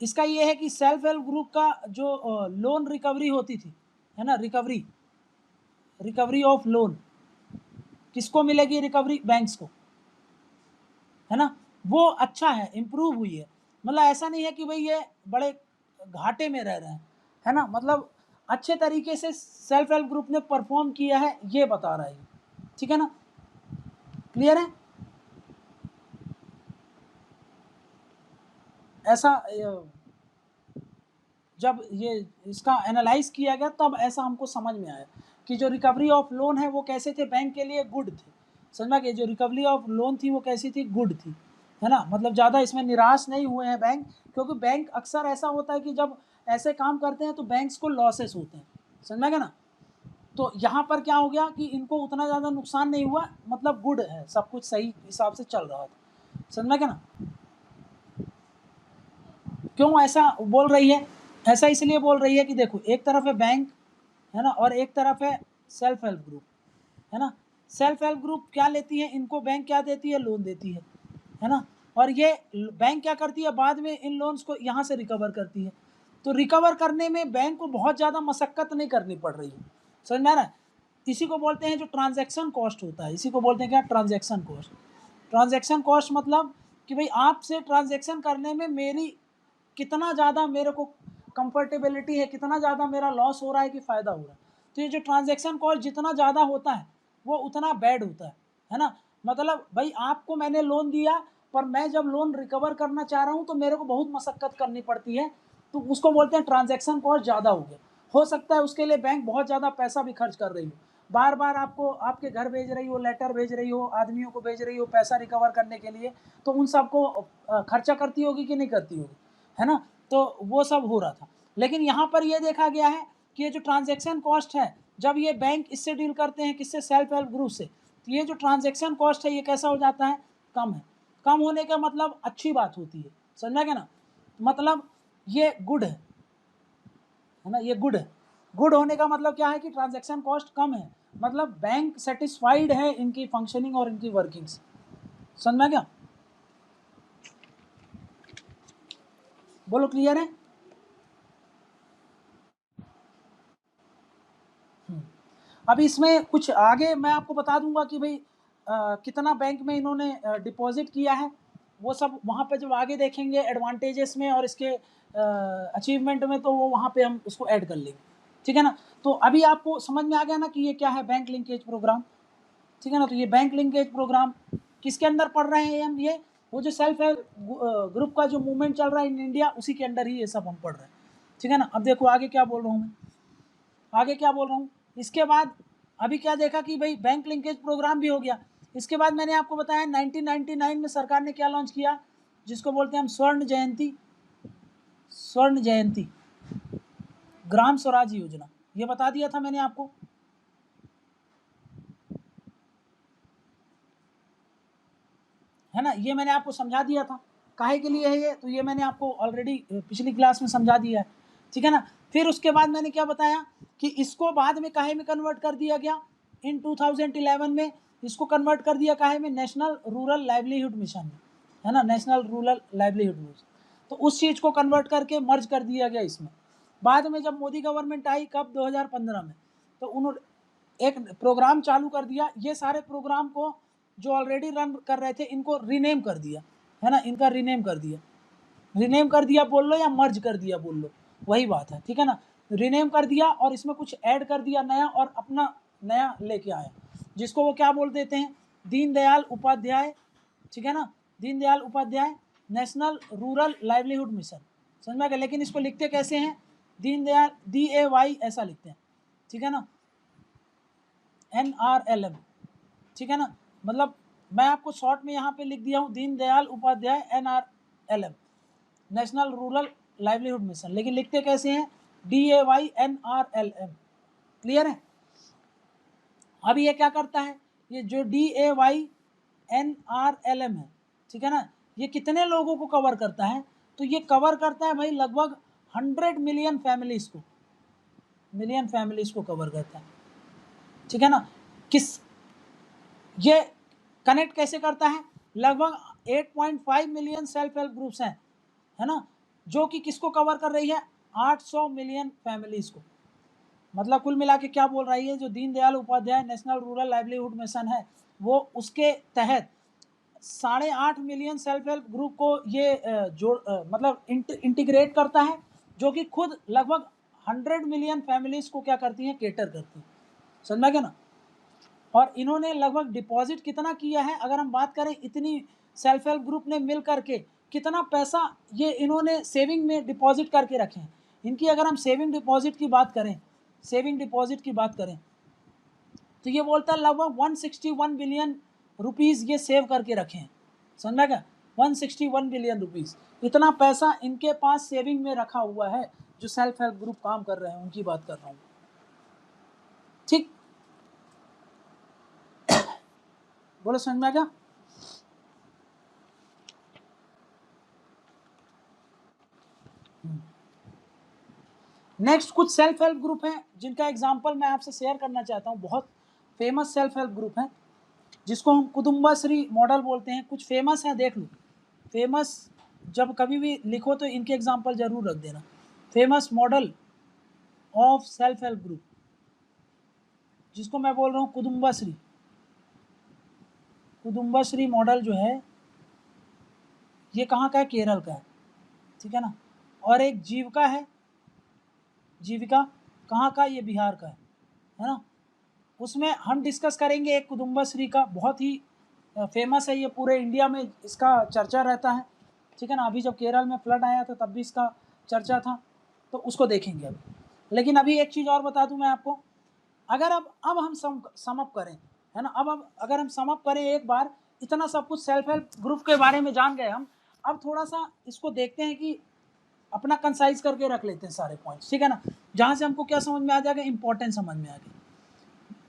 [SPEAKER 1] इसका ये है कि सेल्फ हेल्प ग्रुप का जो लोन रिकवरी होती थी, है ना, रिकवरी ऑफ लोन किसको मिलेगी, रिकवरी बैंक्स को, है ना, वो अच्छा है, इम्प्रूव हुई है, मतलब ऐसा नहीं है कि भाई ये बड़े घाटे में रह रहे हैं, है ना, मतलब अच्छे तरीके से सेल्फ हेल्प ग्रुप ने परफॉर्म किया है ये बता रहा है, ठीक है ना, क्लियर है। ऐसा जब ये इसका एनालाइज किया गया तब ऐसा हमको समझ में आया कि जो रिकवरी ऑफ लोन है वो कैसे थे, बैंक के लिए गुड थे, समझ में कि जो रिकवरी ऑफ लोन थी वो कैसी थी, गुड थी, है ना, मतलब ज़्यादा इसमें निराश नहीं हुए हैं बैंक, क्योंकि बैंक अक्सर ऐसा होता है कि जब ऐसे काम करते हैं तो बैंक्स को लॉसेस होते हैं, समझ में गया ना। तो यहाँ पर क्या हो गया कि इनको उतना ज़्यादा नुकसान नहीं हुआ, मतलब गुड है, सब कुछ सही हिसाब से चल रहा था, समझ में गया ना। क्यों ऐसा बोल रही है, ऐसा इसलिए बोल रही है कि देखो एक तरफ है बैंक, है ना, और एक तरफ है सेल्फ हेल्प ग्रुप, है ना। सेल्फ हेल्प ग्रुप क्या लेती है, इनको बैंक क्या देती है, लोन देती है ना, और ये बैंक क्या करती है, बाद में इन लोन्स को यहाँ से रिकवर करती है, तो रिकवर करने में बैंक को बहुत ज़्यादा मशक्क़त नहीं करनी पड़ रही है, समझ में आ रहा है। इसी को बोलते हैं जो ट्रांजैक्शन कॉस्ट होता है, इसी को बोलते हैं क्या, ट्रांजैक्शन कॉस्ट। ट्रांजैक्शन कॉस्ट मतलब कि भाई आपसे ट्रांजैक्शन करने में मेरी कितना ज़्यादा मेरे को कंफर्टेबिलिटी है, कितना ज़्यादा मेरा लॉस हो रहा है कि फ़ायदा हो रहा है। तो ये जो ट्रांजैक्शन कॉस्ट जितना ज़्यादा होता है वो उतना बैड होता है ना। मतलब भाई आपको मैंने लोन दिया पर मैं जब लोन रिकवर करना चाह रहा हूँ तो मेरे को बहुत मशक्क़त करनी पड़ती है, तो उसको बोलते हैं ट्रांजैक्शन कॉस्ट ज़्यादा हो गया। हो सकता है उसके लिए बैंक बहुत ज़्यादा पैसा भी खर्च कर रही हो, बार बार आपको आपके घर भेज रही हो, लेटर भेज रही हो, आदमियों को भेज रही हो पैसा रिकवर करने के लिए, तो उन सबको खर्चा करती होगी कि नहीं करती होगी, है ना। तो वो सब हो रहा था। लेकिन यहाँ पर ये देखा गया है कि ये जो ट्रांजैक्शन कॉस्ट है, जब ये बैंक इससे डील करते हैं, किससे, सेल्फ हेल्प ग्रुप से, तो ये जो ट्रांजैक्शन कॉस्ट है ये कैसा हो जाता है, कम है। कम होने का मतलब अच्छी बात होती है, समझा क्या ना, मतलब ये गुड है ना, ये गुड है। गुड होने का मतलब क्या है कि ट्रांजैक्शन कॉस्ट कम है, मतलब बैंक सेटिस्फाइड है इनकी फंक्शनिंग और इनकी वर्किंग से, समझा क्या, बोलो क्लियर है। अब इसमें कुछ आगे मैं आपको बता दूंगा कि भाई कितना बैंक में इन्होंने डिपॉजिट किया है, वो सब वहाँ पे जब आगे देखेंगे एडवांटेजेस में और इसके अचीवमेंट में, तो वो वहाँ पे हम उसको ऐड कर लेंगे, ठीक है ना। तो अभी आपको समझ में आ गया ना कि ये क्या है, बैंक लिंकेज प्रोग्राम, ठीक है ना। तो ये बैंक लिंकेज प्रोग्राम किसके अंदर पढ़ रहे हैं हम, ये वो जो सेल्फ हेल्प ग्रुप का जो मूवमेंट चल रहा है इन इंडिया, उसी के अंदर ही ये सब हम पढ़ रहे हैं, ठीक है ना। अब देखो आगे क्या बोल रहा हूँ मैं, आगे क्या बोल रहा हूँ। इसके बाद अभी क्या देखा कि भाई बैंक लिंकेज प्रोग्राम भी हो गया। इसके बाद मैंने आपको बताया 1999 में सरकार ने क्या लॉन्च किया, जिसको बोलते हैं हम स्वर्ण जयंती, स्वर्ण जयंती ग्राम स्वराज योजना, ये बता दिया था मैंने आपको, है ना। ये मैंने आपको समझा दिया था काहे के लिए है ये, तो ये मैंने आपको ऑलरेडी पिछली क्लास में समझा दिया है, ठीक है ना। फिर उसके बाद मैंने क्या बताया कि इसको बाद में काहे में कन्वर्ट कर दिया गया, इन 2011 में इसको कन्वर्ट कर दिया काहे में, नेशनल रूरल लाइवलीहुड मिशन में, है ना, नेशनल रूरल लाइवलीहुड मिशन। तो उस चीज़ को कन्वर्ट करके मर्ज कर दिया गया इसमें। बाद में जब मोदी गवर्नमेंट आई, कब, 2015 में, तो उन्होंने एक प्रोग्राम चालू कर दिया। ये सारे प्रोग्राम को जो ऑलरेडी रन कर रहे थे इनको रीनेम कर दिया, है ना, इनका रीनेम कर दिया, रीनेम कर दिया बोल लो या मर्ज कर दिया बोल लो, वही बात है, ठीक है ना। रीनेम कर दिया और इसमें कुछ ऐड कर दिया नया, और अपना नया लेके आया, जिसको वो क्या बोल देते हैं, दीनदयाल उपाध्याय, ठीक है ना, Deendayal Upadhyaya National Rural Livelihood Mission, समझ में आ गया। लेकिन इसको लिखते कैसे हैं, दीनदयाल, DAY ऐसा लिखते हैं, ठीक है ना, NRLM, ठीक है ना। मतलब मैं आपको शॉर्ट में यहाँ पे लिख दिया हूँ, Deendayal Upadhyaya NRLM, National Rural Livelihood Mission, लेकिन लिखते कैसे हैं, DAY NRLM, क्लियर है। अब ये क्या करता है, ये जो DAY NRLM है, ठीक है ना, ये कितने लोगों को कवर करता है, तो ये कवर करता है भाई लगभग 100 मिलियन फैमिलीज को, मिलियन फैमिलीज को कवर करता है, ठीक है ना। किस, ये कनेक्ट कैसे करता है, लगभग 8.5 मिलियन सेल्फ हेल्प ग्रुप्स हैं, है ना, जो कि किसको कवर कर रही है, 800 मिलियन फैमिलीज को। मतलब कुल मिला के क्या बोल रही है, जो Deendayal Upadhyaya National Rural Livelihood Mission है, वो उसके तहत 8.5 मिलियन सेल्फ हेल्प ग्रुप को ये मतलब इंटीग्रेट करता है, जो कि खुद लगभग 100 मिलियन फैमिलीज को क्या करती हैं, केटर करती हैं, समझा क्या ना। और इन्होंने लगभग डिपॉजिट कितना किया है, अगर हम बात करें इतनी सेल्फ हेल्प ग्रुप ने मिल करके कितना पैसा ये इन्होंने सेविंग में डिपॉजिट करके रखे हैं। इनकी अगर हम सेविंग डिपॉजिट की बात करें, सेविंग डिपॉजिट की बात करें, तो ये बोलता है लगभग 161 बिलियन रुपीज़ ये सेव करके रखे हैं, समझा क्या, 161 बिलियन रुपीज़, इतना पैसा इनके पास सेविंग में रखा हुआ है, जो सेल्फ हेल्प ग्रुप काम कर रहे हैं उनकी बात कर रहा हूँ, ठीक, बोलो समझ में आ गया। नेक्स्ट कुछ सेल्फ हेल्प ग्रुप हैं जिनका एग्जांपल मैं आपसे शेयर करना चाहता हूँ, बहुत फेमस सेल्फ हेल्प ग्रुप हैं, जिसको हम कुदुम्बाश्री मॉडल बोलते हैं। कुछ फेमस हैं, देख लो, फेमस जब कभी भी लिखो तो इनके एग्जांपल जरूर रख देना। Famous model of self help group, जिसको मैं बोल रहा हूँ कुदुम्बाश्री, कुदुम्बाश्री मॉडल जो है ये कहाँ का है, केरल का है, ठीक है ना। और एक जीविका है, जीविका कहाँ का, ये बिहार का है ना। उसमें हम डिस्कस करेंगे एक कुदुम्बाश्री का, बहुत ही फेमस है ये, पूरे इंडिया में इसका चर्चा रहता है, ठीक है ना। अभी जब केरल में फ्लड आया था तब भी इसका चर्चा था, तो उसको देखेंगे अभी। लेकिन अभी एक चीज़ और बता दूं मैं आपको, अगर अब हम सम अप करें, है ना, अब अगर हम सम अप करें एक बार, इतना सब कुछ सेल्फ हेल्प ग्रुप के बारे में जान गए हम, अब थोड़ा सा इसको देखते हैं कि अपना कंसाइज करके रख लेते हैं सारे पॉइंट्स, ठीक है ना, जहाँ से हमको क्या समझ में आ जाएगा, इंपॉर्टेंस समझ में आ गई,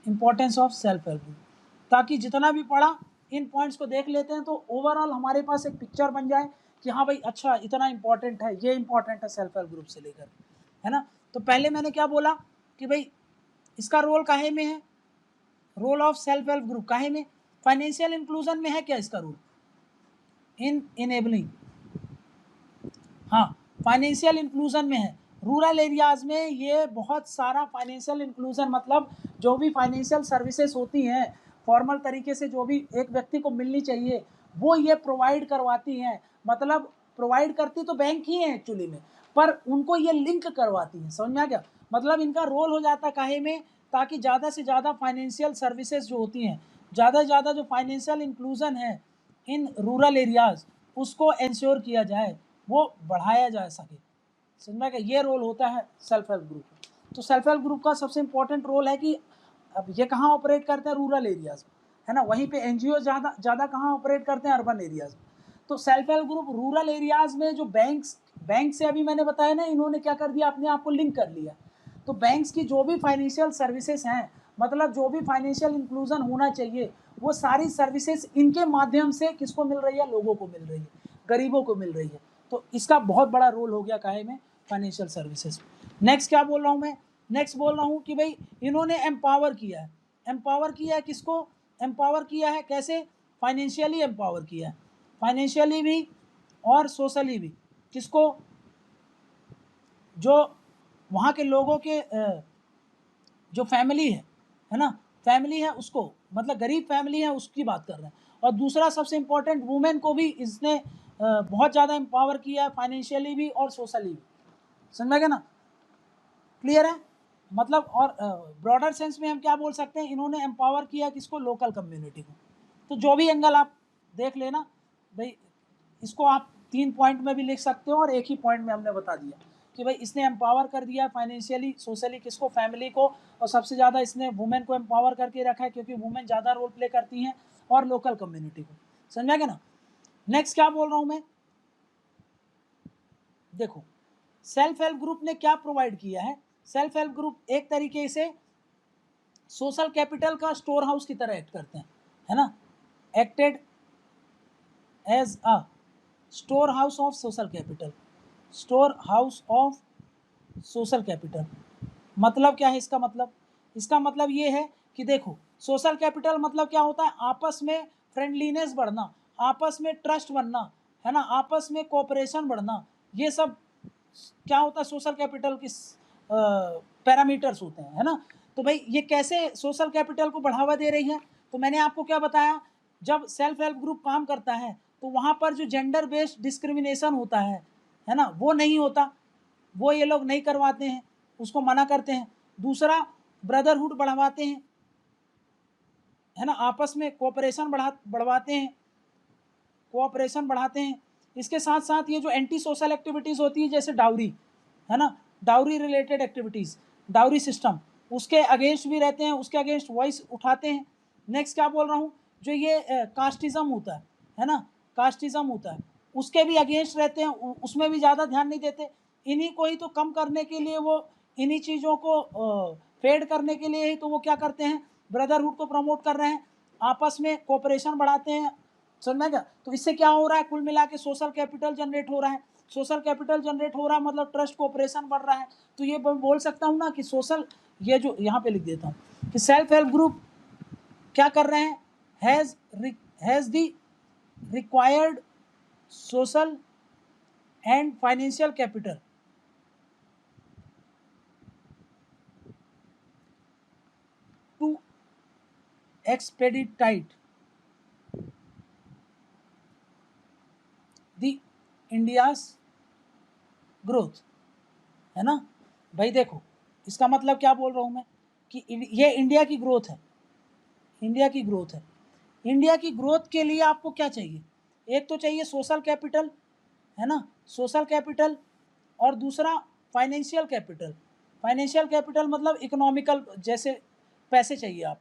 [SPEAKER 1] importance of self help group, ताकि जितना भी पढ़ा इन पॉइंट्स को देख लेते हैं तो ओवरऑल हमारे पास एक पिक्चर बन जाए कि हाँ भाई अच्छा इतना इंपॉर्टेंट है, ये इंपॉर्टेंट है सेल्फ हेल्प ग्रुप से लेकर, है ना। तो पहले मैंने क्या बोला कि भाई इसका रोल काहे में है, role of self help group काहे में, फाइनेंशियल इंक्लूजन में है क्या इसका रोल, इन इनेबलिंग, हाँ फाइनेंशियल इंक्लूजन में है, रूरल एरियाज में ये बहुत सारा फाइनेंशियल इंक्लूजन, मतलब जो भी फाइनेंशियल सर्विसेज होती हैं फॉर्मल तरीके से जो भी एक व्यक्ति को मिलनी चाहिए वो ये प्रोवाइड करवाती हैं, मतलब प्रोवाइड करती तो बैंक ही है एक्चुअली में, पर उनको ये लिंक करवाती हैं, समझ में आ गया, मतलब इनका रोल हो जाता काहे में, ताकि ज़्यादा से ज़्यादा फाइनेंशियल सर्विसेज जो होती हैं, ज़्यादा से ज़्यादा जो फाइनेंशियल इंक्लूजन है इन रूरल एरियाज उसको इंश्योर किया जाए, वो बढ़ाया जा सके, समझ में, ये रोल होता है सेल्फ हेल्प ग्रुप का। तो सेल्फ हेल्प ग्रुप का सबसे इंपॉर्टेंट रोल है कि अब ये कहाँ ऑपरेट करते हैं, रूरल एरियाज में, है ना, वहीं पे एनजीओ ज़्यादा कहाँ ऑपरेट करते हैं, अर्बन एरियाज में। तो self help group rural areas में जो बैंक से अभी मैंने बताया ना, इन्होंने क्या कर दिया, अपने आप को लिंक कर लिया, तो बैंक्स की जो भी फाइनेंशियल सर्विसेज हैं, मतलब जो भी फाइनेंशियल इंक्लूजन होना चाहिए वो सारी सर्विसेज इनके माध्यम से किसको मिल रही है, लोगों को मिल रही है, गरीबों को मिल रही है। तो इसका बहुत बड़ा रोल हो गया काहे में, फाइनेंशियल सर्विसेज। नेक्स्ट क्या बोल रहा हूँ मैं, नेक्स्ट बोल रहा हूँ कि भाई इन्होंने एम्पावर किया है, एम्पावर किया है किसको, एम्पावर किया है कैसे, फाइनेंशियली एम्पावर किया है, फाइनेंशियली भी और सोशली भी, किसको, जो वहाँ के लोगों के जो फैमिली है ना, फैमिली है उसको, मतलब गरीब फैमिली है उसकी बात कर रहे हैं। और दूसरा सबसे इम्पोर्टेंट, वुमेन को भी इसने बहुत ज़्यादा एम्पावर किया है, फाइनेंशियली भी और सोशली भी, समझ गए ना, क्लियर है, मतलब और ब्रॉडर सेंस में हम क्या बोल सकते हैं, इन्होंने एम्पावर किया किसको, लोकल कम्युनिटी को। तो जो भी एंगल आप देख लेना भाई, इसको आप 3 पॉइंट में भी लिख सकते हो और एक ही पॉइंट में हमने बता दिया कि भाई इसने एम्पावर कर दिया फाइनेंशियली सोशली किसको, फैमिली को, और सबसे ज़्यादा इसने वुमेन को एम्पावर करके रखा है क्योंकि वुमेन ज़्यादा रोल प्ले करती हैं, और लोकल कम्युनिटी को, समझा गया ना। नेक्स्ट क्या बोल रहा हूँ मैं, देखो सेल्फ हेल्प ग्रुप ने क्या प्रोवाइड किया है, सेल्फ हेल्प ग्रुप एक तरीके से सोशल कैपिटल का स्टोर हाउस की तरह एक्ट करते हैं, है ना, acted as a store house of social capital, store house of social capital. मतलब क्या है इसका मतलब, इसका मतलब ये है कि देखो सोशल कैपिटल मतलब क्या होता है, आपस में फ्रेंडलीनेस बढ़ना, आपस में ट्रस्ट बनना, है ना, आपस में कोऑपरेशन बढ़ना, ये सब क्या होता है, सोशल कैपिटल की पैरामीटर्स होते हैं, है ना। तो भाई ये कैसे सोशल कैपिटल को बढ़ावा दे रही है, तो मैंने आपको क्या बताया, जब सेल्फ हेल्प ग्रुप काम करता है तो वहाँ पर जो जेंडर बेस्ड डिस्क्रिमिनेशन होता है ना, वो नहीं होता, वो ये लोग नहीं करवाते हैं, उसको मना करते हैं। दूसरा ब्रदरहुड बढ़ावाते हैं, है ना, आपस में कोऑपरेशन बढ़वाते हैं, कोऑपरेशन बढ़ाते हैं। इसके साथ साथ ये जो एंटी सोशल एक्टिविटीज़ होती है जैसे डाउरी, है ना, dowry related activities, dowry system, उसके अगेंस्ट भी रहते हैं, उसके अगेंस्ट वॉइस उठाते हैं। नेक्स्ट क्या बोल रहा हूँ, जो ये कास्टिज़म होता है ना, कास्टिज़म होता है, उसके भी अगेंस्ट रहते हैं, उसमें भी ज़्यादा ध्यान नहीं देते। इन्हीं को ही तो कम करने के लिए, वो इन्हीं चीज़ों को फेड करने के लिए ही तो वो क्या करते हैं, ब्रदरहुड को प्रमोट कर रहे हैं, आपस में कोऑपरेशन बढ़ाते हैं, समझ में क्या। तो इससे क्या हो रहा है, कुल मिला के सोशल कैपिटल जनरेट हो रहा है, सोशल कैपिटल जनरेट हो रहा है मतलब ट्रस्ट कोऑपरेशन बढ़ रहा है। तो ये बोल सकता हूँ ना कि सोशल, ये जो यहाँ पे लिख देता हूँ कि सेल्फ हेल्प ग्रुप क्या कर रहे हैं, has the required social and financial capital to expedite the India's growth, है ना। भाई देखो इसका मतलब क्या बोल रहा हूँ मैं कि ये इंडिया की ग्रोथ है, इंडिया की ग्रोथ है। इंडिया की ग्रोथ के लिए आपको क्या चाहिए, एक तो चाहिए सोशल कैपिटल, है ना, सोशल कैपिटल, और दूसरा फाइनेंशियल कैपिटल, फाइनेंशियल कैपिटल मतलब इकोनॉमिकल, जैसे पैसे चाहिए आप,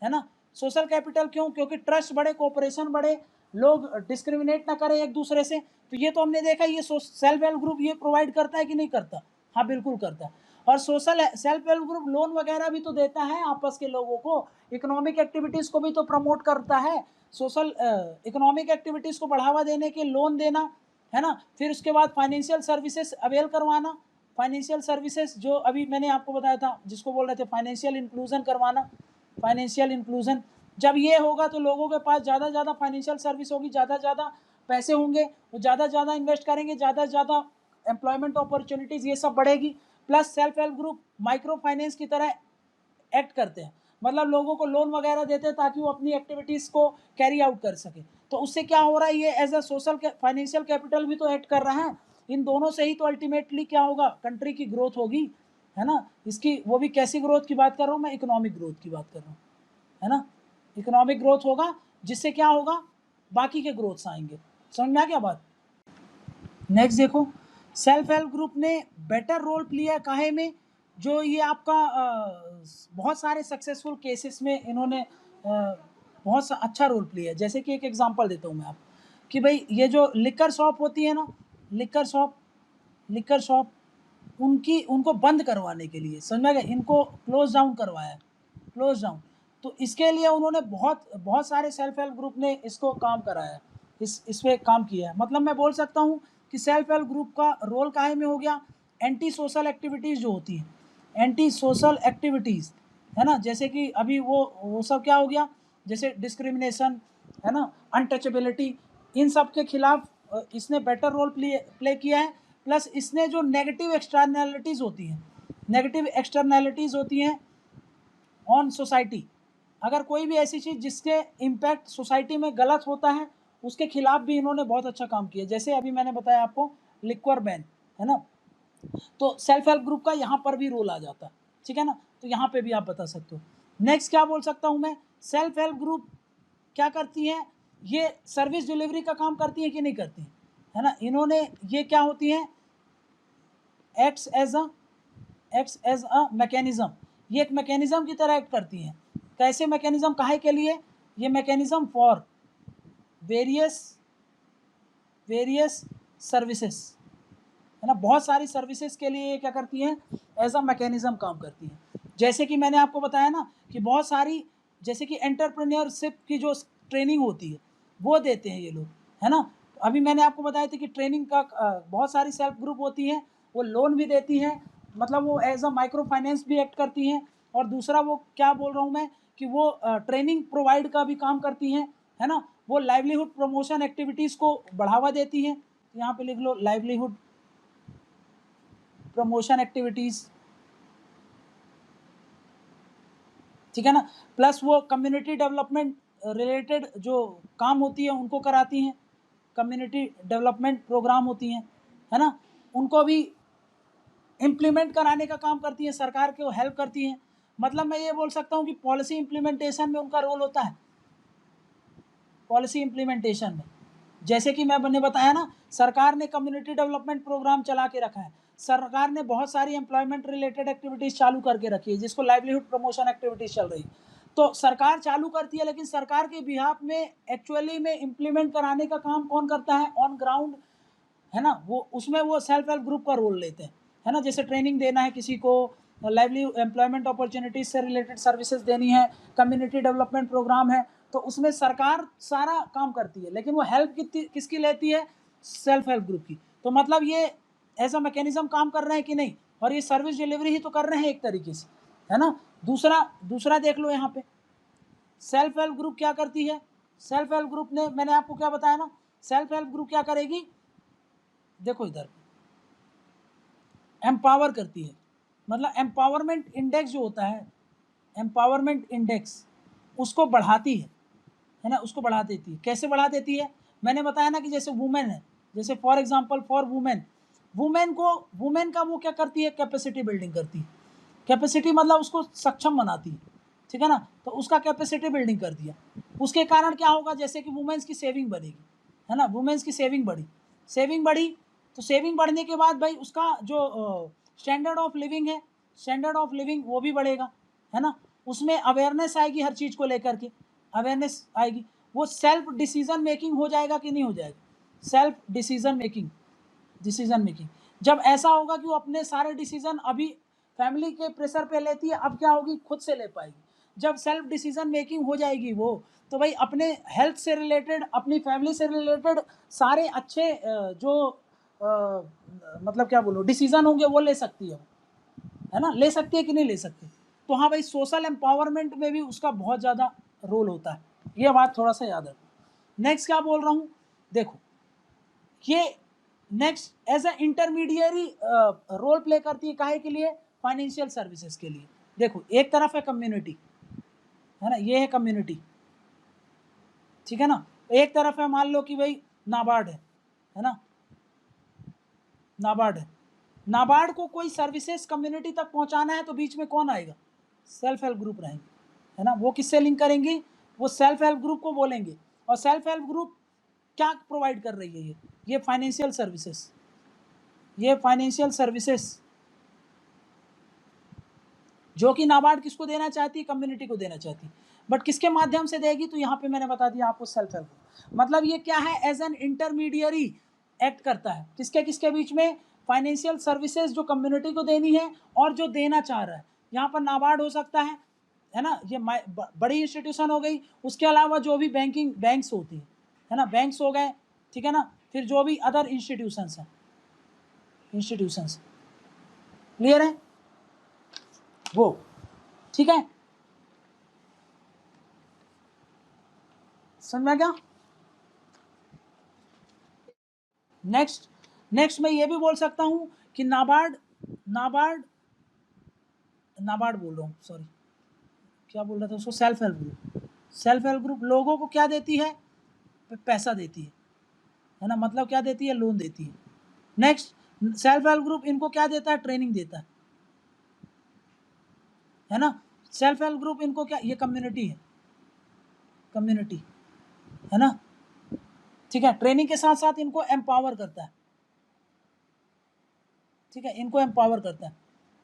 [SPEAKER 1] है ना। सोशल कैपिटल क्यों? क्योंकि ट्रस्ट बढ़े, कोऑपरेशन बढ़े, लोग डिस्क्रिमिनेट ना करें एक दूसरे से। तो ये तो हमने देखा, ये सेल्फ हेल्प ग्रुप ये प्रोवाइड करता है कि नहीं करता? हाँ बिल्कुल करता है। और social self help group loan वगैरह भी तो देता है आपस के लोगों को, इकोनॉमिक एक्टिविटीज़ को भी तो प्रमोट करता है। सोशल इकोनॉमिक एक्टिविटीज़ को बढ़ावा देने के लोन देना, है ना। फिर उसके बाद फाइनेंशियल सर्विसेज अवेल करवाना, फाइनेंशियल सर्विसेज जो अभी मैंने आपको बताया था, जिसको बोल रहे थे फाइनेंशियल इंक्लूजन करवाना, फाइनेंशियल इंक्लूजन। जब ये होगा तो लोगों के पास ज़्यादा से ज़्यादा फाइनेंशियल सर्विस होगी, ज़्यादा से ज़्यादा पैसे होंगे, वो ज़्यादा से ज़्यादा इन्वेस्ट करेंगे, ज़्यादा से ज़्यादा एम्प्लॉयमेंट अपॉर्चुनिटीज़ ये सब बढ़ेगी। Plus self help group micro finance की तरह एक्ट करते हैं, मतलब लोगों को लोन वगैरह देते हैं ताकि वो अपनी एक्टिविटीज़ को कैरी आउट कर सके। तो उससे क्या हो रहा है, ये as a social financial capital भी तो एक्ट कर रहा है। इन दोनों से ही तो अल्टीमेटली क्या होगा, कंट्री की ग्रोथ होगी, है ना। इसकी वो भी कैसी ग्रोथ की बात कर रहा हूँ मैं, इकोनॉमिक ग्रोथ की बात कर रहा हूँ, है ना। इकोनॉमिक ग्रोथ होगा जिससे क्या होगा, बाकी के ग्रोथ्स आएंगे। समझ में आ गया बात। नेक्स्ट देखो, सेल्फ हेल्प ग्रुप ने बेटर रोल प्ले काहे में, जो ये आपका बहुत सारे सक्सेसफुल केसेस में इन्होंने बहुत अच्छा रोल प्ले है। जैसे कि एक एग्जांपल देता हूँ मैं आप, कि भाई ये जो लिकर शॉप होती है ना, लिकर शॉप उनको बंद करवाने के लिए, समझ में आ गया, इनको क्लोज डाउन करवाया, क्लोज डाउन। तो इसके लिए उन्होंने बहुत सारे सेल्फ हेल्प ग्रुप ने इसको काम कराया, इस पे काम किया है। मतलब मैं बोल सकता हूँ कि सेल्फ हेल्प ग्रुप का रोल काहे में हो गया, एंटी सोशल एक्टिविटीज़ जो होती हैं, एंटी सोशल एक्टिविटीज़, है ना। जैसे कि अभी वो सब क्या हो गया, जैसे डिस्क्रिमिनेशन, है ना, अनटचेबिलिटी, इन सब के खिलाफ इसने बेटर रोल प्ले किया है। प्लस इसने जो नेगेटिव एक्सटर्नैलिटीज़ होती हैं ऑन सोसाइटी, अगर कोई भी ऐसी चीज़ जिसके इम्पैक्ट सोसाइटी में गलत होता है, उसके खिलाफ भी इन्होंने बहुत अच्छा काम किया। जैसे अभी मैंने बताया आपको लिक्वर बैन, है ना। तो सेल्फ हेल्प ग्रुप का यहाँ पर भी रोल आ जाता है, ठीक है ना। तो यहाँ पे भी आप बता सकते हो। नेक्स्ट क्या बोल सकता हूँ मैं, सेल्फ हेल्प ग्रुप क्या करती हैं, ये सर्विस डिलीवरी का काम करती हैं कि नहीं करती हैं, है ना। इन्होंने ये क्या होती हैं, एक्ट्स एज अ मैकेनिज़्म, ये एक मैकेनिज़्म की तरह एक्ट करती हैं। कैसे मैकेनिज़्म, काहे के लिए, ये मैकेनिज़्म फॉर वेरियस सर्विसेज, है ना, बहुत सारी सर्विसेज के लिए ये क्या करती हैं, एज अ मैकेनिज़्म काम करती हैं। जैसे कि मैंने आपको बताया ना कि बहुत सारी, जैसे कि एंटरप्रेन्योरशिप की जो ट्रेनिंग होती है वो देते हैं ये लोग, है ना। अभी मैंने आपको बताया था कि ट्रेनिंग का बहुत सारी सेल्फ ग्रुप होती हैं, वो लोन भी देती हैं, मतलब वो एज अ माइक्रो फाइनेंस भी एक्ट करती हैं। और दूसरा वो क्या बोल रहा हूँ मैं, कि वो ट्रेनिंग प्रोवाइड का भी काम करती हैं, है ना। वो लाइवलीहुड प्रमोशन एक्टिविटीज़ को बढ़ावा देती हैं, यहाँ पे लिख लो लाइवलीहुड प्रमोशन एक्टिविटीज़, ठीक है ना। प्लस वो कम्युनिटी डेवलपमेंट रिलेटेड जो काम होती है उनको कराती हैं, कम्युनिटी डेवलपमेंट प्रोग्राम होती हैं, है ना, उनको भी इम्प्लीमेंट कराने का काम करती हैं, सरकार को हेल्प करती हैं। मतलब मैं ये बोल सकता हूँ कि पॉलिसी इम्प्लीमेंटेशन में उनका रोल होता है, पॉलिसी इम्प्लीमेंटेशन में। जैसे कि मैंने बताया ना, सरकार ने कम्युनिटी डेवलपमेंट प्रोग्राम चला के रखा है, सरकार ने बहुत सारी एम्प्लॉयमेंट रिलेटेड एक्टिविटीज़ चालू करके रखी है, जिसको लाइवलीहुड प्रमोशन एक्टिविटीज़ चल रही है। तो सरकार चालू करती है, लेकिन सरकार के बिहाफ में एक्चुअली में इम्प्लीमेंट कराने का काम कौन करता है, ऑन ग्राउंड, है ना। वो उसमें वो सेल्फ हेल्प ग्रुप का रोल लेते हैं, है ना। जैसे ट्रेनिंग देना है किसी को, लाइवली एम्प्लॉयमेंट अपॉर्चुनिटीज से रिलेटेड सर्विसेज देनी है, कम्युनिटी डेवलपमेंट प्रोग्राम है, तो उसमें सरकार सारा काम करती है, लेकिन वो हेल्प किसकी लेती है, सेल्फ हेल्प ग्रुप की। तो मतलब ये ऐसा मैकेनिज्म काम कर रहे हैं कि नहीं, और ये सर्विस डिलीवरी ही तो कर रहे हैं एक तरीके से, है ना। दूसरा देख लो यहाँ पे, सेल्फ हेल्प ग्रुप क्या करती है, सेल्फ हेल्प ग्रुप ने, मैंने आपको क्या बताया ना, सेल्फ हेल्प ग्रुप क्या करेगी, देखो इधर एम्पावर करती है, मतलब एम्पावरमेंट इंडेक्स जो होता है, एम्पावरमेंट इंडेक्स उसको बढ़ाती है ना, उसको बढ़ा देती है। कैसे बढ़ा देती है, मैंने बताया ना कि जैसे वुमेन है, जैसे फॉर एग्जांपल फॉर वुमेन का वो क्या करती है, कैपेसिटी बिल्डिंग करती है। कैपेसिटी मतलब उसको सक्षम बनाती है, ठीक है ना। तो उसका कैपेसिटी बिल्डिंग कर दिया, उसके कारण क्या होगा, जैसे कि वुमेन्स की सेविंग बढ़ेगी, है ना, वुमेन्स की सेविंग बढ़ी, तो सेविंग बढ़ने के बाद भाई उसका जो स्टैंडर्ड ऑफ लिविंग है स्टैंडर्ड ऑफ लिविंग वो भी बढ़ेगा, है ना। उसमें अवेयरनेस आएगी हर चीज़ को लेकर के, अवेयरनेस आएगी। वो सेल्फ डिसीजन मेकिंग हो जाएगा कि नहीं हो जाएगा, सेल्फ डिसीजन मेकिंग जब ऐसा होगा कि वो अपने सारे डिसीजन अभी फैमिली के प्रेशर पे लेती है, अब क्या होगी, खुद से ले पाएगी। जब सेल्फ डिसीजन मेकिंग हो जाएगी वो, तो भाई अपने हेल्थ से रिलेटेड, अपनी फैमिली से रिलेटेड सारे अच्छे मतलब क्या बोलो डिसीजन होंगे वो ले सकती है, है ना, ले सकती है कि नहीं ले सकती। तो हाँ भाई, सोशल एम्पावरमेंट में भी उसका बहुत ज़्यादा रोल होता है, ये बात थोड़ा सा याद रखो। नेक्स्ट क्या बोल रहा हूँ, देखो ये next as a intermediary role play करती है, काहे के लिए, फाइनेंशियल सर्विसेज के लिए। देखो एक तरफ है कम्युनिटी, है ना, ये है कम्युनिटी, ठीक है ना। एक तरफ है, मान लो कि भाई नाबार्ड है ना, नाबार्ड है। नाबार्ड को कोई सर्विसेज कम्युनिटी तक पहुंचाना है तो बीच में कौन आएगा, सेल्फ हेल्प ग्रुप रहेंगे, है ना। वो किससे लिंक करेंगी, वो सेल्फ हेल्प ग्रुप को बोलेंगे। और सेल्फ हेल्प ग्रुप क्या प्रोवाइड कर रही है, ये फाइनेंशियल सर्विसेज, ये फाइनेंशियल सर्विसेज जो कि नाबार्ड किसको देना चाहती है, कम्युनिटी को देना चाहती है, बट किसके माध्यम से देगी, तो यहाँ पे मैंने बता दिया आपको, सेल्फ हेल्प ग्रुप। मतलब ये क्या है, एज एन इंटरमीडियरी एक्ट करता है, किसके किसके बीच में, फाइनेंशियल सर्विसेज जो कम्युनिटी को देनी है और जो देना चाह रहा है। यहाँ पर नाबार्ड हो सकता है ना, ये बड़ी इंस्टीट्यूशन हो गई। उसके अलावा जो भी बैंक्स होती है ना, बैंक्स हो गए, ठीक है ना। फिर जो भी अदर इंस्टीट्यूशंस हैं, इंस्टीट्यूशंस, क्लियर है वो, ठीक है, समझ में क्या। नेक्स्ट मैं ये भी बोल सकता हूँ कि नाबार्ड बोल रहा हूँ, सॉरी क्या बोल रहा था उसको, सेल्फ हेल्प ग्रुप लोगों को क्या देती है, पैसा देती है ना, मतलब क्या देती है, लोन देती है। नेक्स्ट, सेल्फ हेल्प ग्रुप इनको क्या देता है, ट्रेनिंग देता है ना। सेल्फ हेल्प ग्रुप इनको क्या, ये कम्युनिटी है ना, ठीक है। ट्रेनिंग के साथ साथ इनको एम्पावर करता है, ठीक है, इनको एम्पावर करता है,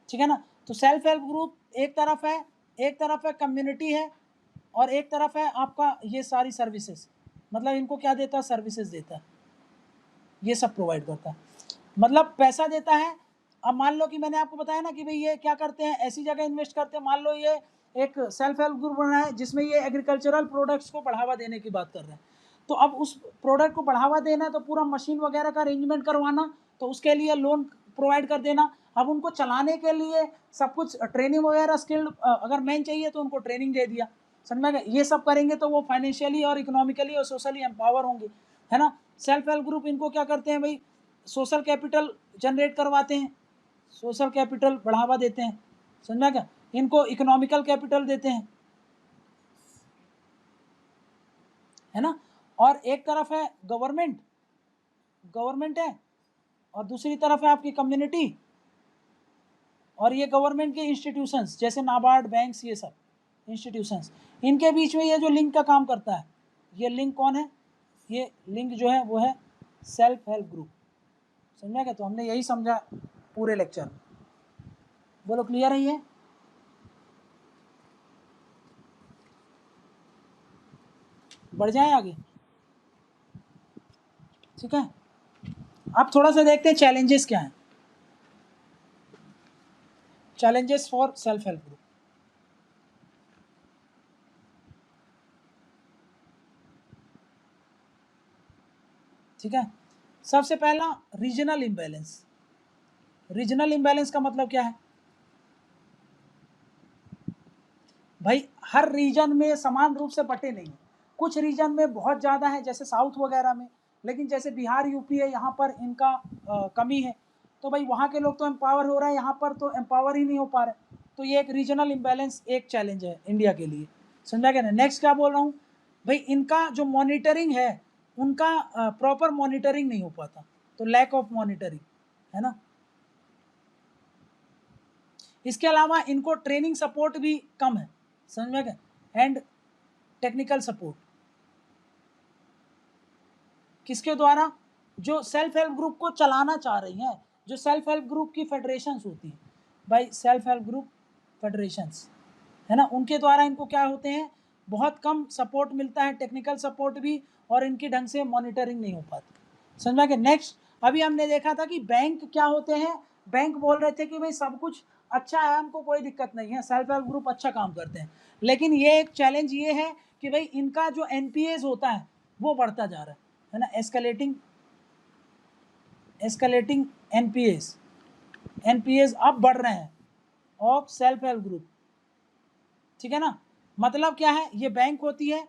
[SPEAKER 1] ठीक है ना। तो सेल्फ हेल्प ग्रुप एक तरफ है कम्युनिटी है, और एक तरफ है आपका ये सारी सर्विसेज, मतलब इनको क्या देता है, सर्विसेज देता है, ये सब प्रोवाइड करता है, मतलब पैसा देता है। अब मान लो कि मैंने आपको बताया ना कि भाई ये क्या करते हैं, ऐसी जगह इन्वेस्ट करते हैं। मान लो ये एक सेल्फ हेल्प ग्रुप बना है जिसमें ये एग्रीकल्चरल प्रोडक्ट्स को बढ़ावा देने की बात कर रहे हैं। तो अब उस प्रोडक्ट को बढ़ावा देना है तो पूरा मशीन वगैरह का अरेंजमेंट करवाना, तो उसके लिए लोन प्रोवाइड कर देना। अब उनको चलाने के लिए सब कुछ ट्रेनिंग वगैरह, स्किल्ड अगर मैन चाहिए तो उनको ट्रेनिंग दे दिया, समझ में गया। ये सब करेंगे तो वो फाइनेंशियली और इकोनॉमिकली और सोशली एम्पावर होंगे, है ना। सेल्फ हेल्प ग्रुप इनको क्या करते हैं भाई, सोशल कैपिटल जनरेट करवाते हैं, सोशल कैपिटल बढ़ावा देते हैं, समझा क्या, इनको इकोनॉमिकल कैपिटल देते हैं, है ना। और एक तरफ है गवर्नमेंट है, और दूसरी तरफ है आपकी कम्युनिटी, और ये गवर्नमेंट के इंस्टीट्यूशंस जैसे नाबार्ड, बैंक्स, ये सब इंस्टीट्यूशंस, इनके बीच में ये जो लिंक का काम करता है, ये लिंक कौन है, ये लिंक जो है वो है सेल्फ हेल्प ग्रुप, समझा क्या। तो हमने यही समझा पूरे लेक्चर में, बोलो क्लियर है ये। बढ़ जाए आगे, ठीक है। अब थोड़ा सा देखते हैं चैलेंजेस क्या हैं, challenges for self help group. ठीक है, सबसे पहला रीजनल इम्बैलेंस। रीजनल इम्बैलेंस का मतलब क्या है भाई, हर रीजन में समान रूप से बटे नहीं, कुछ रीजन में बहुत ज़्यादा है जैसे साउथ वगैरह में, लेकिन जैसे बिहार यूपी है यहाँ पर इनका कमी है, तो भाई वहाँ के लोग तो एम्पावर हो रहे हैं, यहाँ पर तो एम्पावर ही नहीं हो पा रहे। तो ये एक रीजनल इम्बैलेंस एक चैलेंज है इंडिया के लिए, समझा क्या ना। नेक्स्ट क्या बोल रहा हूँ भाई, इनका जो मॉनिटरिंग है उनका प्रॉपर मॉनिटरिंग नहीं हो पाता, तो लैक ऑफ मॉनिटरिंग, है ना। इसके अलावा इनको ट्रेनिंग सपोर्ट भी कम है, समझ में गए, एंड टेक्निकल सपोर्ट किसके द्वारा, जो सेल्फ हेल्प ग्रुप को चलाना चाह रही हैं, जो सेल्फ हेल्प ग्रुप की फेडरेशंस होती हैं by self help group federations, है ना, उनके द्वारा इनको क्या होते हैं, बहुत कम सपोर्ट मिलता है, टेक्निकल सपोर्ट भी, और इनकी ढंग से मॉनिटरिंग नहीं हो पाती। समझा कि नेक्स्ट अभी हमने देखा था कि बैंक क्या होते हैं, बैंक बोल रहे थे कि भाई सब कुछ अच्छा है, हमको कोई दिक्कत नहीं है, सेल्फ हेल्प ग्रुप अच्छा काम करते हैं, लेकिन ये एक चैलेंज ये है कि भाई इनका जो एनपीएस होता है वो बढ़ता जा रहा है ना, एस्केलेटिंग एनपीएस अब बढ़ रहे हैं ऑफ सेल्फ हेल्प ग्रुप, ठीक है ना। मतलब क्या है, ये बैंक होती है,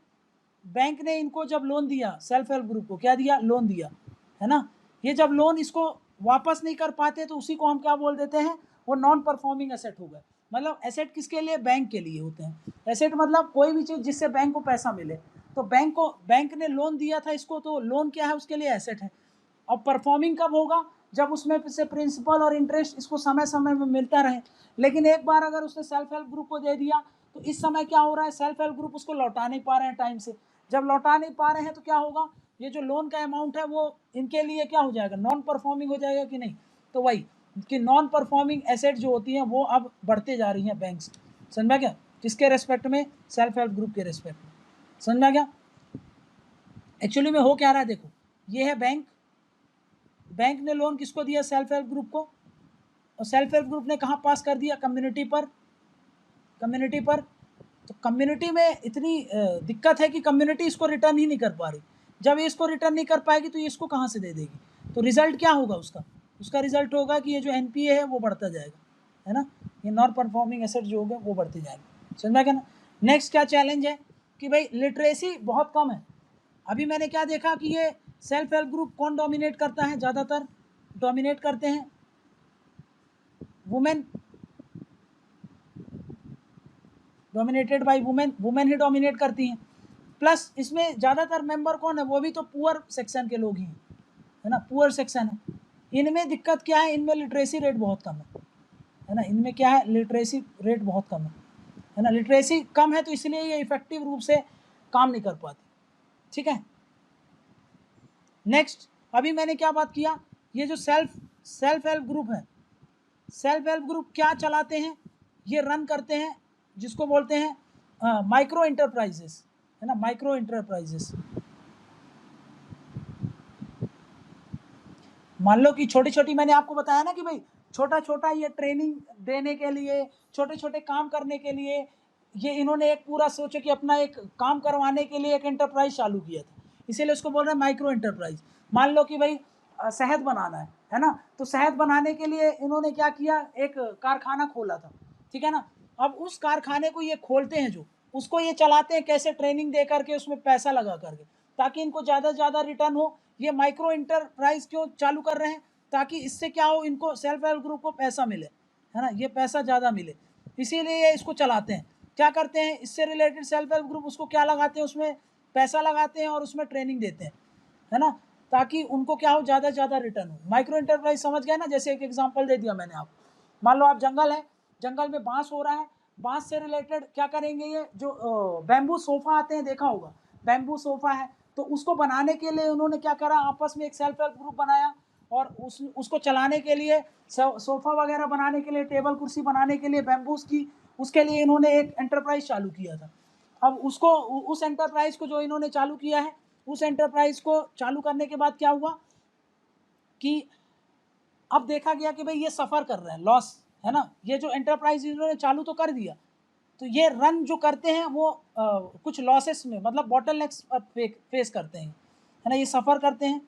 [SPEAKER 1] बैंक ने इनको जब लोन दिया सेल्फ हेल्प ग्रुप को, क्या दिया, लोन दिया, है ना, ये जब लोन इसको वापस नहीं कर पाते तो उसी को हम क्या बोल देते हैं, वो नॉन परफॉर्मिंग एसेट हो गए। मतलब एसेट किसके लिए, बैंक के लिए होते हैं। एसेट मतलब कोई भी चीज़ जिससे बैंक को पैसा मिले, तो बैंक ने लोन दिया था इसको, तो लोन क्या है, उसके लिए एसेट है। अब परफॉर्मिंग कब होगा, जब उसमें से प्रिंसिपल और इंटरेस्ट इसको समय समय में मिलता रहे। लेकिन एक बार अगर उसने सेल्फ हेल्प ग्रुप को दे दिया तो इस समय क्या हो रहा है, सेल्फ हेल्प ग्रुप उसको लौटा नहीं पा रहे हैं टाइम से। जब लौटा नहीं पा रहे हैं तो क्या होगा, ये जो लोन का अमाउंट है वो इनके लिए क्या हो जाएगा, नॉन परफॉर्मिंग हो जाएगा कि नहीं। तो वही कि नॉन परफॉर्मिंग एसेट जो होती हैं वो अब बढ़ते जा रही हैं बैंक्स, समझा क्या, किसके रेस्पेक्ट में, सेल्फ हेल्प ग्रुप के रेस्पेक्ट में, समझा क्या। एक्चुअली में हो क्या रहा है, देखो ये है बैंक, बैंक ने लोन किसको दिया, सेल्फ हेल्प ग्रुप को, और सेल्फ हेल्प ग्रुप ने कहाँ पास कर दिया, कम्युनिटी पर। तो कम्युनिटी में इतनी दिक्कत है कि कम्युनिटी इसको रिटर्न ही नहीं कर पा रही। जब ये इसको रिटर्न नहीं कर पाएगी तो ये इसको कहाँ से दे देगी, तो रिजल्ट क्या होगा उसका रिजल्ट होगा कि ये जो एनपीए है वो बढ़ता जाएगा, है ना, ये नॉन परफॉर्मिंग एसेट जो होगा वो बढ़ते जाएंगे, समझा क्या ना। नेक्स्ट क्या चैलेंज है कि भाई लिटरेसी बहुत कम है। अभी मैंने क्या देखा कि ये सेल्फ हेल्प ग्रुप कौन डोमिनेट करता है, ज़्यादातर डोमिनेट करते हैं women, dominated by women he dominate करती हैं। प्लस इसमें ज़्यादातर मेंबर कौन है, वो भी तो पुअर सेक्शन के लोग ही हैं, है ना, पुअर सेक्शन है। इनमें दिक्कत क्या है, इनमें लिटरेसी रेट बहुत कम है ना, इनमें क्या है, लिटरेसी रेट बहुत कम है ना, लिटरेसी कम है तो इसलिए ये इफेक्टिव रूप से काम नहीं कर पाती, ठीक है। नेक्स्ट अभी मैंने क्या बात किया, ये जो सेल्फ हेल्प ग्रुप है, सेल्फ हेल्प ग्रुप क्या चलाते हैं, ये रन करते हैं जिसको बोलते हैं माइक्रो इंटरप्राइजेस, है ना, माइक्रो इंटरप्राइजेस। मान लो कि छोटी छोटी, मैंने आपको बताया ना कि भाई छोटा छोटा ये ट्रेनिंग देने के लिए, छोटे छोटे काम करने के लिए, ये इन्होंने एक पूरा सोचे कि अपना एक काम करवाने के लिए एक एंटरप्राइज चालू किया था, इसीलिए उसको बोल रहे हैं माइक्रो एंटरप्राइज। मान लो कि भाई शहद बनाना है ना, तो शहद बनाने के लिए इन्होंने क्या किया, एक कारखाना खोला था, ठीक है ना। अब उस कारखाने को ये खोलते हैं, जो उसको ये चलाते हैं कैसे, ट्रेनिंग दे करके, उसमें पैसा लगा करके, ताकि इनको ज़्यादा से ज़्यादा रिटर्न हो। ये माइक्रो इंटरप्राइज क्यों चालू कर रहे हैं, ताकि इससे क्या हो, इनको सेल्फ हेल्प ग्रुप को पैसा मिले, है ना, ये पैसा ज़्यादा मिले, इसीलिए ये इसको चलाते हैं। क्या करते हैं, इससे रिलेटेड सेल्फ हेल्प ग्रुप उसको क्या लगाते हैं, उसमें पैसा लगाते हैं और उसमें ट्रेनिंग देते हैं, है ना, ताकि उनको क्या हो, ज़्यादा से ज़्यादा रिटर्न हो। माइक्रो इंटरप्राइज समझ गए ना, जैसे एक एग्जांपल दे दिया मैंने आपको। मान लो आप जंगल है, जंगल में बांस हो रहा है, बांस से रिलेटेड क्या करेंगे, ये जो बैम्बू सोफा आते हैं, देखा होगा, बैम्बू सोफा है, तो उसको बनाने के लिए उन्होंने क्या करा, आपस में एक सेल्फ हेल्प ग्रुप बनाया, और उसको चलाने के लिए, सोफा वगैरह बनाने के लिए, टेबल कुर्सी बनाने के लिए बैम्बूस की, उसके लिए इन्होंने एक एंटरप्राइज चालू किया था। अब उसको, उस एंटरप्राइज को जो इन्होंने चालू किया है, उस एंटरप्राइज को चालू करने के बाद क्या हुआ कि अब देखा गया कि भाई ये सफ़र कर रहे हैं, लॉस, है ना, ये जो एंटरप्राइज इन्होंने चालू तो कर दिया, तो ये रन जो करते हैं वो कुछ लॉसेस में, मतलब बॉटल नेक्स फेस करते हैं, है ना, ये सफ़र करते हैं,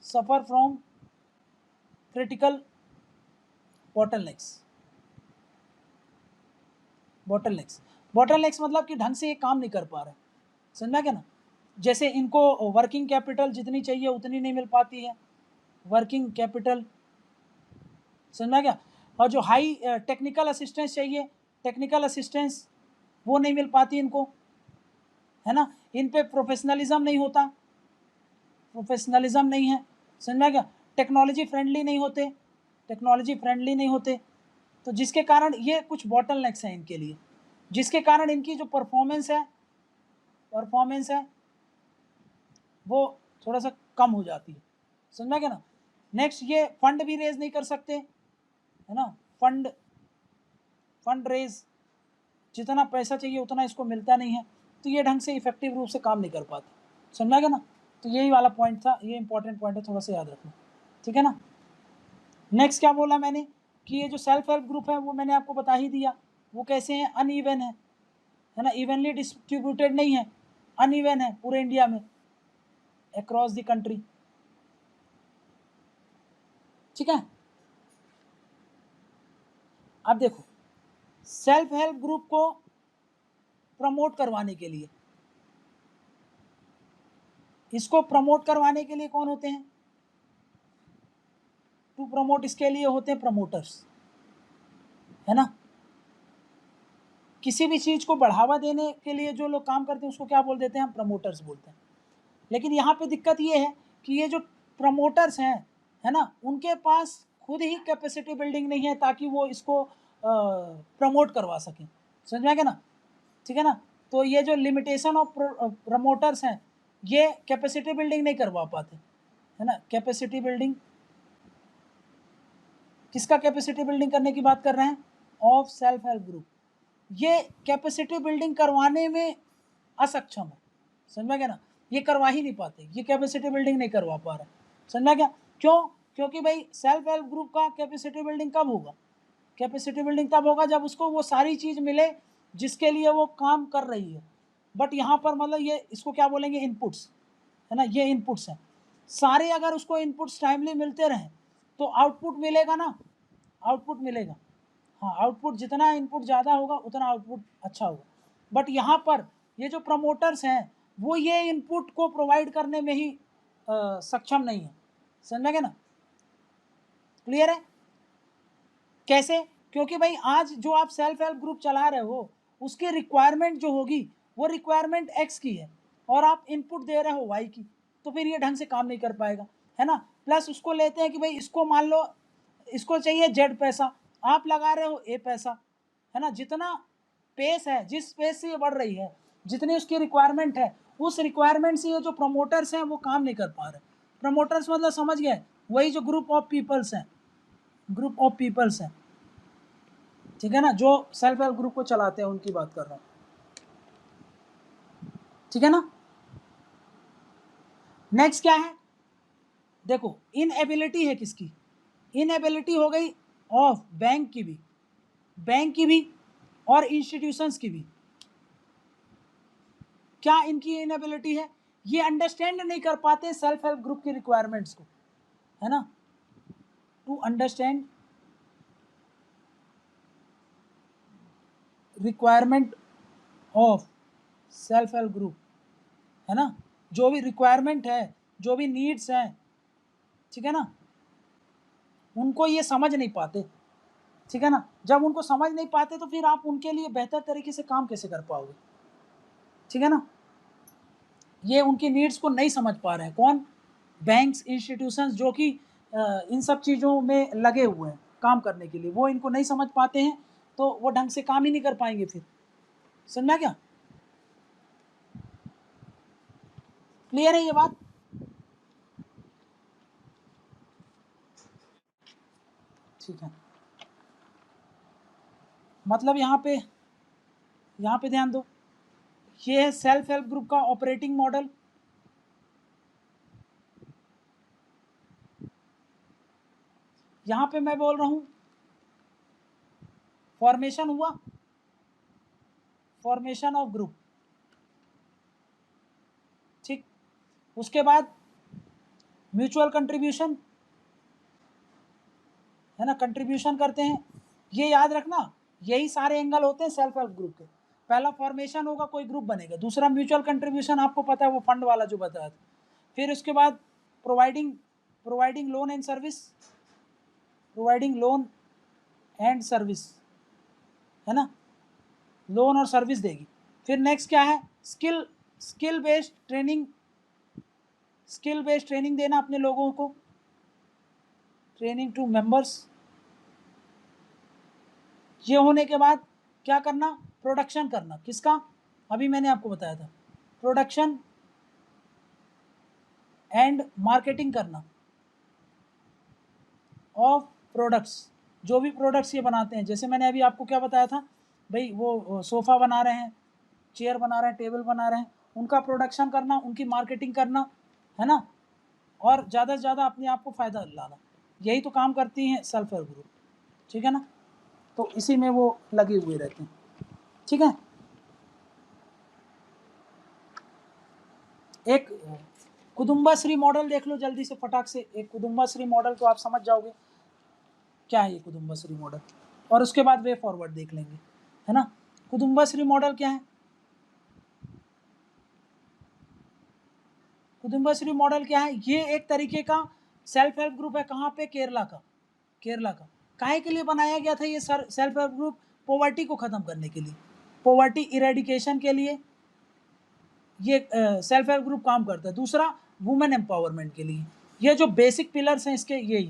[SPEAKER 1] suffer from critical bottlenecks. Bottlenecks मतलब कि ढंग से ये काम नहीं कर पा रहे, समझा क्या ना। जैसे इनको वर्किंग कैपिटल जितनी चाहिए उतनी नहीं मिल पाती है, वर्किंग कैपिटल, समझा क्या। और जो हाई टेक्निकल असिस्टेंस चाहिए, टेक्निकल असिस्टेंस वो नहीं मिल पाती इनको, है ना, इन पे प्रोफेशनलिज्म नहीं होता, प्रोफेशनलिज्म नहीं है, समझा क्या। टेक्नोलॉजी फ्रेंडली नहीं होते, टेक्नोलॉजी फ्रेंडली नहीं होते, तो जिसके कारण ये कुछ बॉटलनेक्स हैं इनके लिए, जिसके कारण इनकी जो परफॉर्मेंस है वो थोड़ा सा कम हो जाती है, समझा क्या ना। नेक्स्ट ये फंड भी रेज नहीं कर सकते, है ना, फंड फंड रेज, जितना पैसा चाहिए उतना इसको मिलता नहीं है, तो ये ढंग से इफेक्टिव रूप से काम नहीं कर पाते। समझा गया ना? तो यही वाला पॉइंट था, ये इंपॉर्टेंट पॉइंट है, थोड़ा सा याद रखना, ठीक है ना। नेक्स्ट क्या बोला मैंने कि ये जो सेल्फ हेल्प ग्रुप है वो मैंने आपको बता ही दिया, वो कैसे हैं, अनइवन है ना, इवनली डिस्ट्रीब्यूटेड नहीं है, अनइवन है पूरे इंडिया में, अक्रॉस द कंट्री, ठीक है। अब देखो, सेल्फ हेल्प ग्रुप को प्रमोट करवाने के लिए, इसको प्रमोट करवाने के लिए कौन होते हैं, टू प्रमोट, इसके लिए होते हैं प्रमोटर्स, है ना। किसी भी चीज को बढ़ावा देने के लिए जो लोग काम करते हैं उसको क्या बोल देते हैं, हम प्रमोटर्स बोलते हैं। लेकिन यहाँ पे दिक्कत ये है कि ये जो प्रमोटर्स हैं, है ना, उनके पास खुद ही कैपेसिटी बिल्डिंग नहीं है ताकि वो इसको प्रमोट करवा सकें। समझ में आ गया ना, ठीक है ना। तो ये जो लिमिटेशन ऑफ प्रमोटर्स हैं, ये कैपेसिटी बिल्डिंग नहीं करवा पाते, है ना। कैपेसिटी बिल्डिंग, किसका कैपेसिटी बिल्डिंग करने की बात कर रहे हैं, ऑफ सेल्फ हेल्प ग्रुप, ये कैपेसिटी बिल्डिंग करवाने में असक्षम है। समझ में गया ना, ये करवा ही नहीं पाते, ये कैपेसिटी बिल्डिंग नहीं करवा पा रहे। समझ में गया क्यों, क्योंकि भाई सेल्फ हेल्प ग्रुप का कैपेसिटी बिल्डिंग कब होगा, कैपेसिटी बिल्डिंग तब होगा जब उसको वो सारी चीज़ मिले जिसके लिए वो काम कर रही है। बट यहाँ पर मतलब ये इसको क्या बोलेंगे, इनपुट्स, है ना, ये इनपुट्स हैं सारे। अगर उसको इनपुट्स टाइमली मिलते रहें तो आउटपुट मिलेगा ना, आउटपुट मिलेगा। हाँ, आउटपुट जितना इनपुट ज़्यादा होगा उतना आउटपुट अच्छा होगा। बट यहाँ पर ये जो प्रमोटर्स हैं वो ये इनपुट को प्रोवाइड करने में ही सक्षम नहीं है। समझ ना, क्लियर है कैसे, क्योंकि भाई आज जो आप सेल्फ हेल्प ग्रुप चला रहे हो उसकी रिक्वायरमेंट जो होगी वो रिक्वायरमेंट एक्स की है और आप इनपुट दे रहे हो वाई की, तो फिर ये ढंग से काम नहीं कर पाएगा, है ना। प्लस उसको लेते हैं कि भाई इसको मान लो इसको चाहिए जेड पैसा, आप लगा रहे हो ए पैसा, है ना। जितना पेस है, जिस पेस से ये बढ़ रही है, जितनी उसकी रिक्वायरमेंट है, उस रिक्वायरमेंट से ये जो प्रमोटर्स हैं वो काम नहीं कर पा रहे। प्रमोटर्स मतलब समझ गए, वही जो ग्रुप ऑफ पीपल्स हैं, ग्रुप ऑफ पीपल्स हैं, ठीक है ना, जो सेल्फ हेल्प ग्रुप को चलाते हैं उनकी बात कर रहा हूँ, ठीक है ना। नेक्स्ट क्या है, देखो इनएबिलिटी है किसकी, इनएबिलिटी हो गई ऑफ बैंक की भी, बैंक की भी और इंस्टीट्यूशंस की भी। क्या इनकी इनएबिलिटी है, ये अंडरस्टैंड नहीं कर पाते सेल्फ हेल्प ग्रुप की रिक्वायरमेंट्स को, है ना, to understand requirement of self help group, है ना। जो भी रिक्वायरमेंट है, जो भी नीड्स हैं, ठीक है ना, उनको ये समझ नहीं पाते, ठीक है ना। जब उनको समझ नहीं पाते तो फिर आप उनके लिए बेहतर तरीके से काम कैसे कर पाओगे, ठीक है ना। ये उनकी नीड्स को नहीं समझ पा रहे हैं, कौन, बैंक्स, इंस्टीट्यूशंस जो कि इन सब चीज़ों में लगे हुए हैं काम करने के लिए, वो इनको नहीं समझ पाते हैं तो वो ढंग से काम ही नहीं कर पाएंगे फिर। समझा क्या, क्लियर है ये बात, ठीक है। मतलब यहाँ पे ध्यान दो, ये है सेल्फ हेल्प ग्रुप का ऑपरेटिंग मॉडल, यहाँ पे मैं बोल रहा हूँ फॉर्मेशन हुआ, फॉर्मेशन ऑफ ग्रुप, ठीक। उसके बाद म्यूचुअल कंट्रीब्यूशन, है ना, कंट्रीब्यूशन करते हैं, ये याद रखना, यही सारे एंगल होते हैं सेल्फ हेल्प ग्रुप के। पहला फॉर्मेशन होगा, कोई ग्रुप बनेगा, दूसरा म्यूचुअल कंट्रीब्यूशन, आपको पता है वो फंड वाला जो बताया था, फिर उसके बाद providing loan and service, providing loan and service, है ना, लोन और सर्विस देगी। फिर नेक्स्ट क्या है, skill based training, skill based training देना अपने लोगों को, ट्रेनिंग टू मेंबर्स। ये होने के बाद क्या करना, प्रोडक्शन करना, किसका, अभी मैंने आपको बताया था, प्रोडक्शन एंड मार्केटिंग करना ऑफ प्रोडक्ट्स, जो भी प्रोडक्ट्स ये बनाते हैं, जैसे मैंने अभी आपको क्या बताया था भाई, वो सोफ़ा बना रहे हैं, चेयर बना रहे हैं, टेबल बना रहे हैं, उनका प्रोडक्शन करना, उनकी मार्केटिंग करना, है ना, और ज़्यादा से ज़्यादा अपने आप को फ़ायदा लाना, यही तो काम करती हैं सेल्फ हेल्प ग्रुप, ठीक है ना। तो इसी में वो लगे हुए रहते हैं, ठीक है। एक कुदुम्बाश्री मॉडल देख लो जल्दी से फटाक से, एक कुदुम्बाश्री मॉडल तो आप समझ जाओगे क्या है ये कुदुम्बाश्री मॉडल, और उसके बाद वे फॉरवर्ड देख लेंगे, है ना। कुदुम्बाश्री मॉडल क्या है? कुदुम्बाश्री मॉडल क्या है? ये एक तरीके का सेल्फ हेल्प ग्रुप है। कहाँ पे? केरला का। केरला का काहे के लिए बनाया गया था ये सेल्फ हेल्प ग्रुप? पॉवर्टी को ख़त्म करने के लिए, पॉवर्टी इरेडिकेशन के लिए ये सेल्फ हेल्प ग्रुप काम करता है। दूसरा, वुमेन एम्पावरमेंट के लिए। ये जो बेसिक पिलर्स हैं इसके यही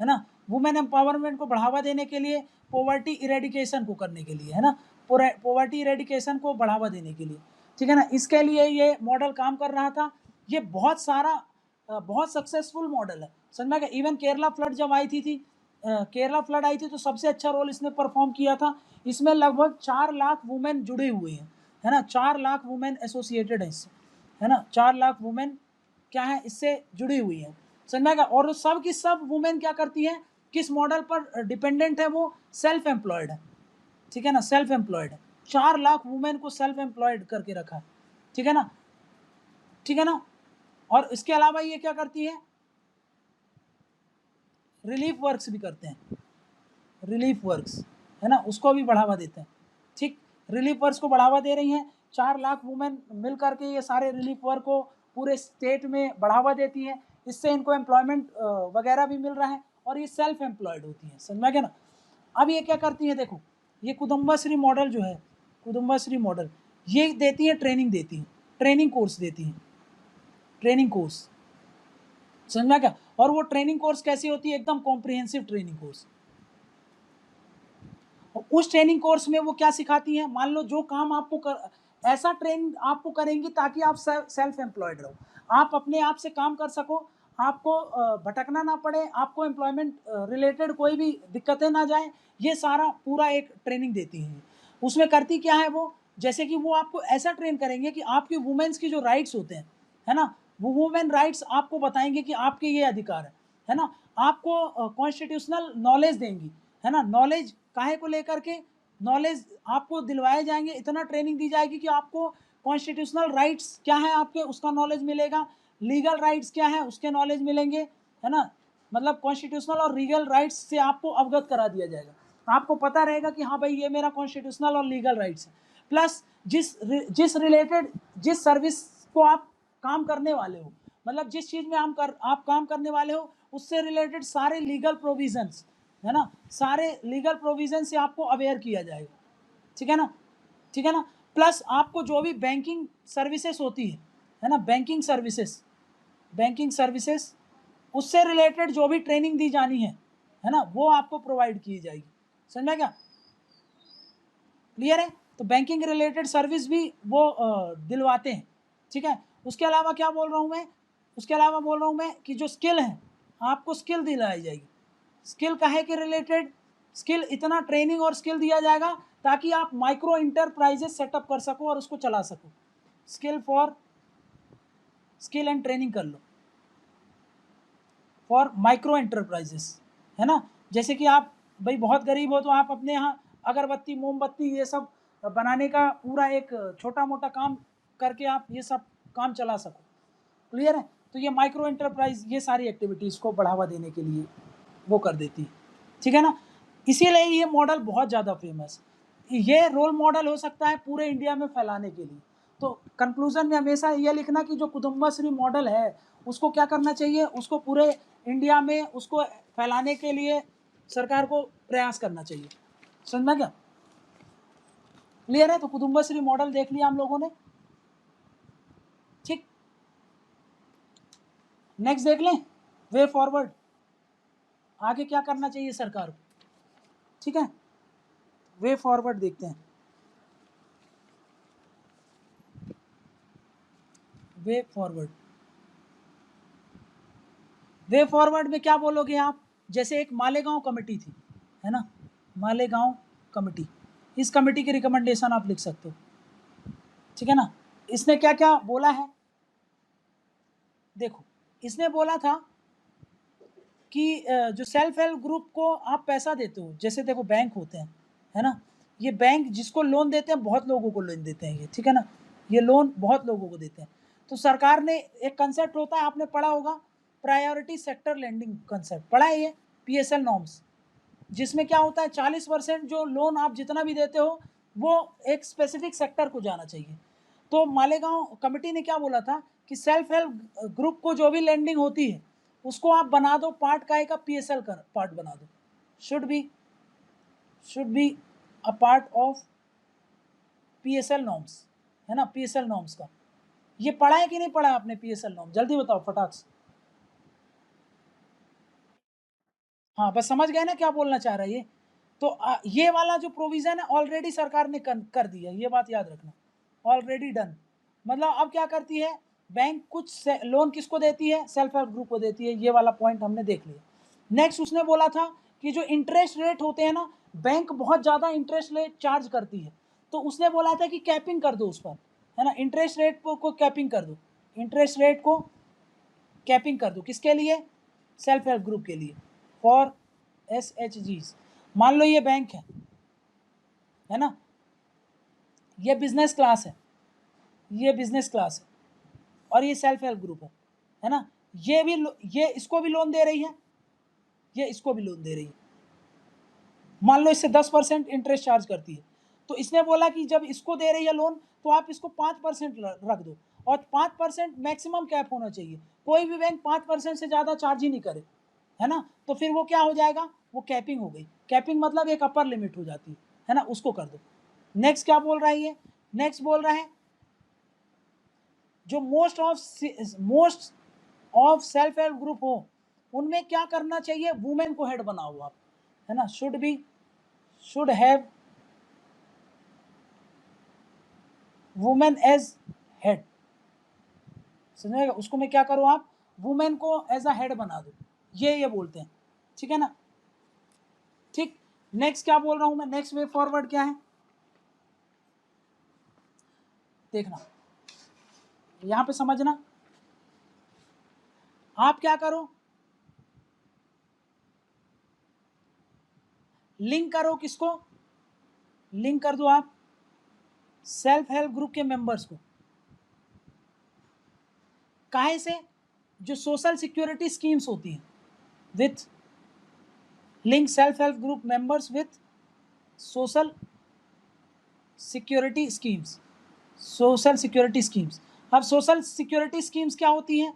[SPEAKER 1] है ना। वुमेन एम्पावरमेंट को बढ़ावा देने के लिए, पॉवर्टी इरेडिकेशन को करने के लिए, है ना, पॉवर्टी इरेडिकेशन को बढ़ावा देने के लिए, ठीक है ना। इसके लिए ये मॉडल काम कर रहा था। ये बहुत सारा बहुत सक्सेसफुल मॉडल है, समझ में। इवन केरला फ्लड जब आई थी केरला फ्लड आई थी तो सबसे अच्छा रोल इसने परफॉर्म किया था। इसमें लगभग 4 लाख वुमेन जुड़े हुए हैं, है ना, 4 लाख वुमेन एसोसिएटेड है इससे, है ना, 4 लाख वुमेन क्या है इससे जुड़ी हुई है, समझ में। और सब की सब वुमेन क्या करती है, किस मॉडल पर डिपेंडेंट है? वो सेल्फ एम्प्लॉयड है, ठीक है ना, सेल्फ एम्प्लॉयड है। 4 लाख वुमेन को सेल्फ एम्प्लॉयड करके रखा है, ठीक है ना, ठीक है ना। और इसके अलावा ये क्या करती है? रिलीफ वर्क्स भी करते हैं, रिलीफ वर्क्स, है ना, उसको भी बढ़ावा देते हैं, ठीक। रिलीफ वर्क्स को बढ़ावा दे रही हैं। 4 लाख वुमेन मिल करके ये सारे रिलीफ वर्क को पूरे स्टेट में बढ़ावा देती हैं। इससे इनको एम्प्लॉयमेंट वगैरह भी मिल रहा है और ये सेल्फ एम्प्लॉयड होती हैं, समझ में गया ना। अब ये क्या करती हैं, देखो ये कुदुम्बाश्री मॉडल जो है, कुदुम्बाश्री मॉडल ये देती है ट्रेनिंग, देती हैं ट्रेनिंग कोर्स, देती हैं ट्रेनिंग कोर्स, समझ में क्या। और वो ट्रेनिंग कोर्स कैसी होती है? एकदम कॉम्प्रिहेंसिव ट्रेनिंग कोर्स। उस ट्रेनिंग कोर्स में वो क्या सिखाती हैं? मान लो जो काम आपको ऐसा ट्रेन आपको करेंगी ताकि आप सेल्फ एम्प्लॉयड रहो, आप अपने आप से काम कर सको, आपको भटकना ना पड़े, आपको एम्प्लॉयमेंट रिलेटेड कोई भी दिक्कतें ना जाए, ये सारा पूरा एक ट्रेनिंग देती हैं। उसमें करती क्या है वो? जैसे कि वो आपको ऐसा ट्रेन करेंगे कि आपकी वुमेन्स की जो राइट्स होते हैं, है ना, वो वुमेन राइट्स आपको बताएंगे कि आपके ये अधिकार है ना। आपको कॉन्स्टिट्यूशनल नॉलेज देंगी, है ना, नॉलेज काहे को लेकर के, नॉलेज आपको दिलवाए जाएंगे, इतना ट्रेनिंग दी जाएगी कि आपको कॉन्स्टिट्यूशनल राइट्स क्या है आपके, उसका नॉलेज मिलेगा, लीगल राइट्स क्या है उसके नॉलेज मिलेंगे, है ना। मतलब कॉन्स्टिट्यूशनल और लीगल राइट्स से आपको अवगत करा दिया जाएगा। आपको पता रहेगा कि हाँ भाई ये मेरा कॉन्स्टिट्यूशनल और लीगल राइट्स है। प्लस जिस रिलेटेड जिस सर्विस को आप काम करने वाले हो, मतलब जिस चीज़ में आप काम करने वाले हो उससे रिलेटेड सारे लीगल प्रोविजंस, है ना, सारे लीगल प्रोविजन से आपको अवेयर किया जाएगा, ठीक है ना, ठीक है ना। प्लस आपको जो भी बैंकिंग सर्विसेज होती है ना, बैंकिंग सर्विसेज उससे रिलेटेड जो भी ट्रेनिंग दी जानी है ना, वो आपको प्रोवाइड की जाएगी, समझ में क्या, क्लियर है। तो बैंकिंग रिलेटेड सर्विस भी वो दिलवाते हैं, ठीक है। उसके अलावा क्या बोल रहा हूँ मैं, उसके अलावा बोल रहा हूँ मैं कि जो स्किल है आपको स्किल दिलाई जाएगी। स्किल काहे के रिलेटेड? स्किल इतना ट्रेनिंग और स्किल दिया जाएगा ताकि आप माइक्रो इंटरप्राइजेस सेटअप कर सको और उसको चला सको। स्किल एंड ट्रेनिंग कर लो फॉर माइक्रो एंटरप्राइजेस, है ना। जैसे कि आप भाई बहुत गरीब हो तो आप अपने यहाँ अगरबत्ती मोमबत्ती ये सब बनाने का पूरा एक छोटा मोटा काम करके आप ये सब काम चला सको, क्लियर है। तो ये माइक्रो एंटरप्राइज ये सारी एक्टिविटीज़ को बढ़ावा देने के लिए वो कर देती है, ठीक है ना। इसीलिए ये मॉडल बहुत ज़्यादा फेमस, ये रोल मॉडल हो सकता है पूरे इंडिया में फैलाने के लिए। तो कंक्लूजन में हमेशा ये लिखना कि जो कुदुम्बाश्री मॉडल है उसको क्या करना चाहिए, उसको पूरे इंडिया में उसको फैलाने के लिए सरकार को प्रयास करना चाहिए, समझ में क्या, क्लियर है। तो कुदुम्बाश्री मॉडल देख लिया हम लोगों ने, ठीक। नेक्स्ट देख लें, वे फॉरवर्ड, आगे क्या करना चाहिए सरकार को, ठीक है। वे फॉरवर्ड देखते हैं, वे फॉरवर्ड, वे फॉरवर्ड में क्या बोलोगे आप? जैसे एक मालेगांव कमेटी थी, है ना, मालेगांव कमेटी, इस कमेटी की रिकमेंडेशन आप लिख सकते हो, ठीक है ना। इसने क्या क्या बोला है, देखो इसने बोला था कि जो सेल्फ हेल्प ग्रुप को आप पैसा देते हो, जैसे देखो बैंक होते हैं, है ना, ये बैंक जिसको लोन देते हैं बहुत लोगों को लोन देते हैं ये, ठीक है ना, ये लोन बहुत लोगों को देते हैं। तो सरकार ने एक कंसेप्ट होता है, आपने पढ़ा होगा, प्रायोरिटी सेक्टर लेंडिंग कंसेप्ट पढ़ा है ये, PSL नॉर्म्स, जिसमें क्या होता है 40% जो लोन आप जितना भी देते हो वो एक स्पेसिफिक सेक्टर को जाना चाहिए। तो मालेगांव कमेटी ने क्या बोला था कि सेल्फ हेल्प ग्रुप को जो भी लेंडिंग होती है उसको आप बना दो पार्ट का एक PSL का पार्ट बना दो, should be a part of PSL norms, है ना, PSL नॉर्म्स का। ये पढ़ा है कि नहीं पढ़ा आपने PSL नॉर्म, जल्दी बताओ फटाक से। हाँ बस समझ गए ना क्या बोलना चाह रहा है ये। तो ये वाला जो प्रोविजन है ऑलरेडी सरकार ने कर दिया, ये बात याद रखना, ऑलरेडी डन। मतलब अब क्या करती है बैंक, कुछ लोन किसको देती है, सेल्फ हेल्प ग्रुप को देती है, ये वाला पॉइंट हमने देख लिया। नेक्स्ट उसने बोला था कि जो इंटरेस्ट रेट होते हैं ना, बैंक बहुत ज़्यादा इंटरेस्ट रेट चार्ज करती है, तो उसने बोला था कि कैपिंग कर दो उस पर, है ना, इंटरेस्ट रेट को कैपिंग कर दो, इंटरेस्ट रेट को कैपिंग कर दो, किसके लिए, सेल्फ हेल्प ग्रुप के लिए, फॉर SHGs। मान लो ये बैंक है ना, ये बिजनेस क्लास है, ये बिजनेस क्लास है और ये सेल्फ हेल्प ग्रुप है ना, ये इसको भी लोन दे रही है, ये इसको भी लोन दे रही है, मान लो इससे 10% इंटरेस्ट चार्ज करती है, तो इसने बोला कि जब इसको दे रही है लोन तो आप इसको 5% रख दो, और 5% मैक्सिमम कैप होना चाहिए, कोई भी बैंक 5% से ज़्यादा चार्ज ही नहीं करे, है ना, तो फिर वो क्या हो जाएगा, वो कैपिंग हो गई, कैपिंग मतलब एक अपर लिमिट हो जाती है ना, उसको कर दो। नेक्स्ट क्या बोल रहा है ये, नेक्स्ट बोल रहा है जो most of self help group हो उनमें क्या करना चाहिए, वुमेन को हेड बनाओ आप, है ना, should have women as head, समझेगा, उसको मैं क्या करूँ, आप वुमेन को एज अ हेड बना दो, ये बोलते हैं, ठीक है ना। ठीक, नेक्स्ट क्या बोल रहा हूं मैं, नेक्स्ट वे फॉरवर्ड क्या है देखना, यहां पे समझना, आप क्या करो, लिंक करो, किसको लिंक कर दो आप, सेल्फ हेल्प ग्रुप के मेंबर्स को, काहे से, जो सोशल सिक्योरिटी स्कीम्स होती हैं, with link self help group members with social security schemes, social security schemes. अब सोशल सिक्योरिटी स्कीम्स क्या होती हैं,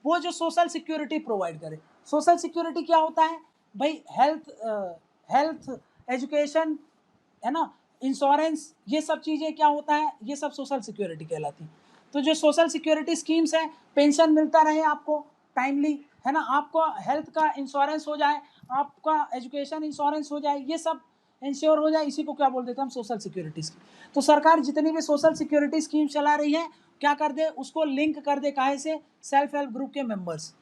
[SPEAKER 1] वो जो सोशल सिक्योरिटी प्रोवाइड करे, सोशल सिक्योरिटी क्या होता है भाई, हेल्थ एजुकेशन, है ना, इंश्योरेंस, ये सब चीज़ें क्या होता है, ये सब सोशल सिक्योरिटी कहलाती है। तो जो सोशल सिक्योरिटी स्कीम्स हैं, पेंशन मिलता रहे आपको टाइमली, है ना, आपको हेल्थ का इंश्योरेंस हो जाए, आपका एजुकेशन इंश्योरेंस हो जाए, ये सब इंश्योर हो जाए, इसी को क्या बोल देते हैं हम, सोशल सिक्योरिटी स्कीम। तो सरकार जितनी भी सोशल सिक्योरिटी स्कीम चला रही है, क्या कर दे, उसको लिंक कर दे, काहे से, सेल्फ हेल्प ग्रुप के मेंबर्स,